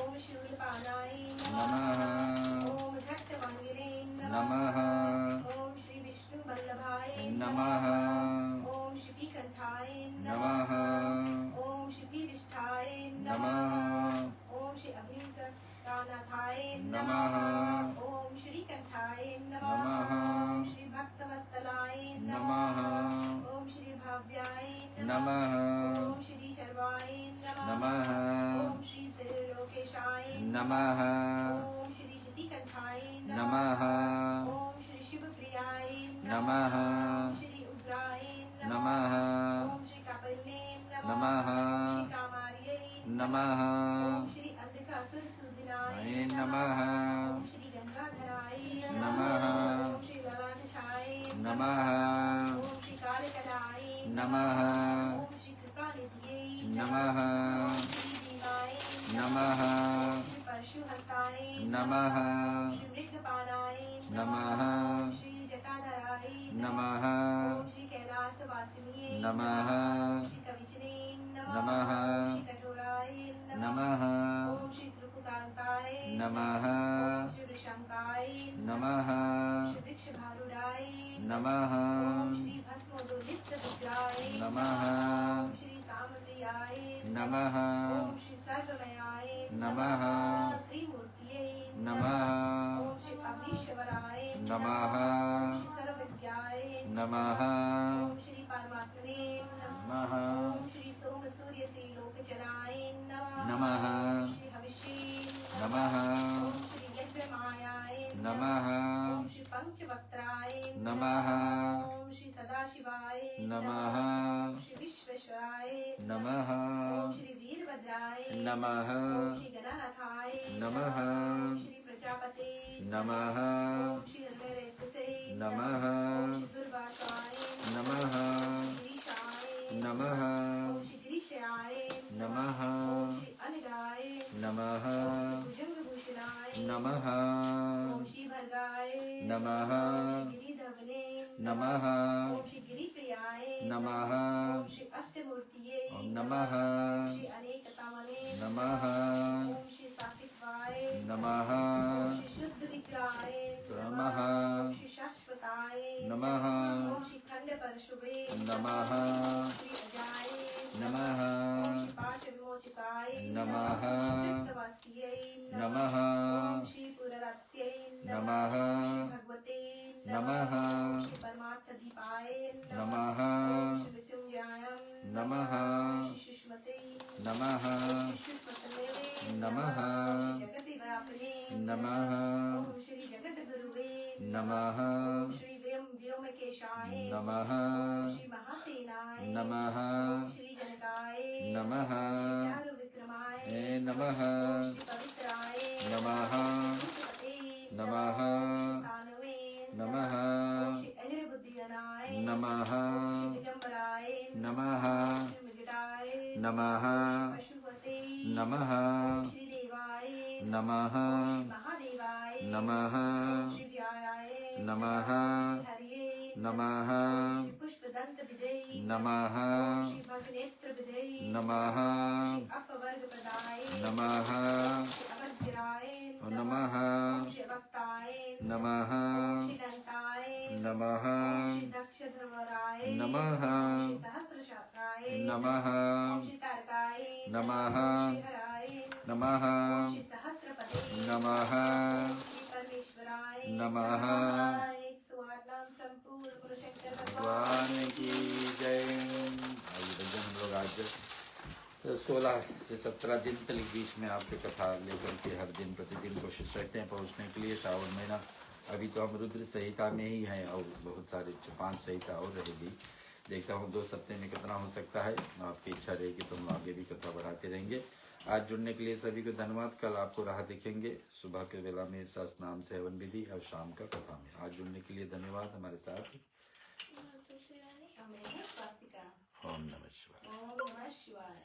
S2: ओम शूलपाणाय
S1: नमः।
S2: ओम धत्तवांगिने
S1: नमः।
S2: ओम श्री विष्णु वल्लभाय
S1: नमः।
S2: ओम श्री कंठाय
S1: नमः।
S2: ओम श्री विष्ठाय
S1: नमः।
S2: ओम श्री अभिंकरनाथाय
S1: नमः।
S2: ओम श्री कंठाय
S1: नमः।
S2: ओम श्री भक्तवत्सलाय
S1: नमः।
S2: ओम श्री भाव्याय
S1: नमः।
S2: ओम श्री शर्वाय
S1: नमः।
S2: ओम श्री त्रिलोकेशाय
S1: नमः।
S2: ओम श्री शितिकंठाय
S1: नमः।
S2: ओम श्री शिवप्रियाय
S1: नमः।
S2: ओम श्री उग्राय
S1: नमः।
S2: ओम श्री कपिलने
S1: नमः।
S2: श्री कामार्यै
S1: नमः।
S2: ओम श्री अंधकासुरसूदिनाय
S1: नमः।
S2: ओम श्री गंगाधराय
S1: नमः।
S2: ओम श्री ललाटशाय
S1: नमः।
S2: ओम श्री कालकलाय
S1: नमः।
S2: ओम श्री कृपानिधिये
S1: नमः।
S2: ओम श्री दीनाय
S1: नमः।
S2: श्री परशुहस्ताय
S1: नमः।
S2: श्री मृगपानाय
S1: नमः।
S2: श्री जटाधराय
S1: नमः।
S2: ओम श्री कैलासवासिनिये
S1: नमः।
S2: श्री कविचने
S1: नमः।
S2: श्री कठोराय
S1: नमः।
S2: ओम श्री त्रिपुकांताय
S1: नमः।
S2: ओम श्री वृषंकाय
S1: नमः।
S2: श्री वृक्षभारूढ़ाय
S1: नमः।
S2: ओम श्री भस्मोदोलित विग्रहाय
S1: नमः।
S2: ओम श्री सामप्रियाय
S1: नमः।
S2: ओम श्री सर्वमयाय
S1: नमः।
S2: त्रिमूर्तिये सरस्वत्यै
S1: नमः
S2: ओम श्री अग्निश्वराय
S1: नमः
S2: ओम श्री सर्वविद्याय
S1: नमः
S2: ओम श्री परमात्मने
S1: नमः
S2: ओम श्री सोम सूर्य त्रिलोकजनाय
S1: नमः
S2: ओम श्री हविषे
S1: नमः
S2: ओम श्री यज्ञमायाय
S1: नमः
S2: ओम श्री पंचवक्त्राय
S1: नमः
S2: ओम श्री सदाशिवाय
S1: नमः
S2: ओम श्री विश्वेश्वराय
S1: नमः
S2: ओम श्री वीरभद्राय
S1: नमः
S2: ओम श्री गणानाथाय
S1: नमः
S2: ओम श्री प्रजापते
S1: नमः
S2: ओम श्री हृदयरेतसे
S1: नमः
S2: ओम श्री दुर्वासाय
S1: नमः
S2: ओम श्री गिरीशाय
S1: नमः
S2: ओम श्री गिरीशयाय
S1: नमः
S2: ओम श्री अनगाय
S1: नमः
S2: ओम श्री भुजंगभूषणाय
S1: नमः
S2: ओम श्री भर्गाय
S1: नमः
S2: ओम श्री गिरिधवने
S1: नमः
S2: ओम श्री गिरिप्रियाय
S1: नमः
S2: ओम श्री अष्टमूर्तिये
S1: नमः
S2: ओम श्री अनेकतामने
S1: नमः
S2: ओम श्री सात्विकवाय
S1: नमः
S2: ओम श्री शुद्ध विग्रहाय
S1: नमः
S2: ओम श्री शाश्वताय
S1: नमः
S2: ओम श्री खंड परशुभे
S1: नमः
S2: ओम श्री अजाय
S1: नमः
S2: ओम श्री पाश विमोचकाय
S1: नमः
S2: कृतवास्यै
S1: नमः
S2: ओम श्री पुररत्यै
S1: नमः
S2: श्री भगवते
S1: नमः
S2: ओम श्री परमार्थ दीपाय
S1: नमः
S2: ओम श्री मृत्युंजयाय
S1: नमः
S2: श्री सुष्मते
S1: नमः
S2: श्री सुष्मतमेवे
S1: नमः
S2: जगति व्यापने
S1: नमः
S2: ओम श्री जगत गुरुवे
S1: नमः
S2: ओम श्री व्योमकेशाय
S1: नमः
S2: ओम श्री महासेनाय
S1: नमः
S2: ओम श्री जनकाय
S1: नमः
S2: श्री चारु विक्रमाय
S1: नमः
S2: ओम श्री पवित्राय
S1: नमः
S2: श्रीपते
S1: नमः
S2: तानवे
S1: नमः
S2: ओम श्री अहिर बुद्धिगणाय
S1: नमः
S2: ओम श्री दिगंबराय
S1: नमः
S2: श्री मृगडाय
S1: नमः
S2: पशुपते
S1: नमः
S2: ओम श्री देवाय
S1: नमः
S2: ओम श्री महादेवाय
S1: नमः
S2: ओम श्री व्यायाय
S1: नमः
S2: श्री हरिये
S1: नमः
S2: श्री पुष्पदंत विदय
S1: नमः
S2: ओम श्री भगनेत्र विदय
S1: नमः
S2: श्री अपवर्ग प्रदाय
S1: नमः
S2: श्री अवज्राय
S1: नमः
S2: ओम श्री अवक्ताय
S1: नमः
S2: ओम श्री दंताय
S1: नमः
S2: ओम श्री दक्ष ध्रुवराय
S1: नमः
S2: ओम श्री सहस्रशास्त्राय
S1: नमः
S2: ओम श्री तारकाय
S1: नमः
S2: ओम श्री हराय
S1: नमः
S2: ओम श्री सहस्रपदे
S1: नमः
S2: ओम श्री परमेश्वराय
S1: नमः
S2: 108 नाम संपूर्ण कुलशंकर
S1: भगवान की जय। आइए भजन हम लोग आज 16 से 17 दिन तक बीच में आपकी कथा लेकर के हर दिन प्रतिदिन कोशिश करते हैं पहुँचने के लिए। श्रावण महीना अभी तो हम रुद्र संहिता में ही हैं और बहुत सारे 5 संहिता और रहेगी। देखता हूँ 2 सप्ताह में कितना हो सकता है। आपकी इच्छा रहेगी तो हम आगे भी कथा बढ़ाते रहेंगे। आज जुड़ने के लिए सभी को धन्यवाद। कल आपको राह दिखेंगे सुबह के वेला में सहस्रनाम से हवन विधि और शाम का कथा में। आज जुड़ने के लिए धन्यवाद। हमारे साथ
S2: स्वास्तिका
S1: ओम नमः शिवाय।
S2: ओम नमः शिवाय।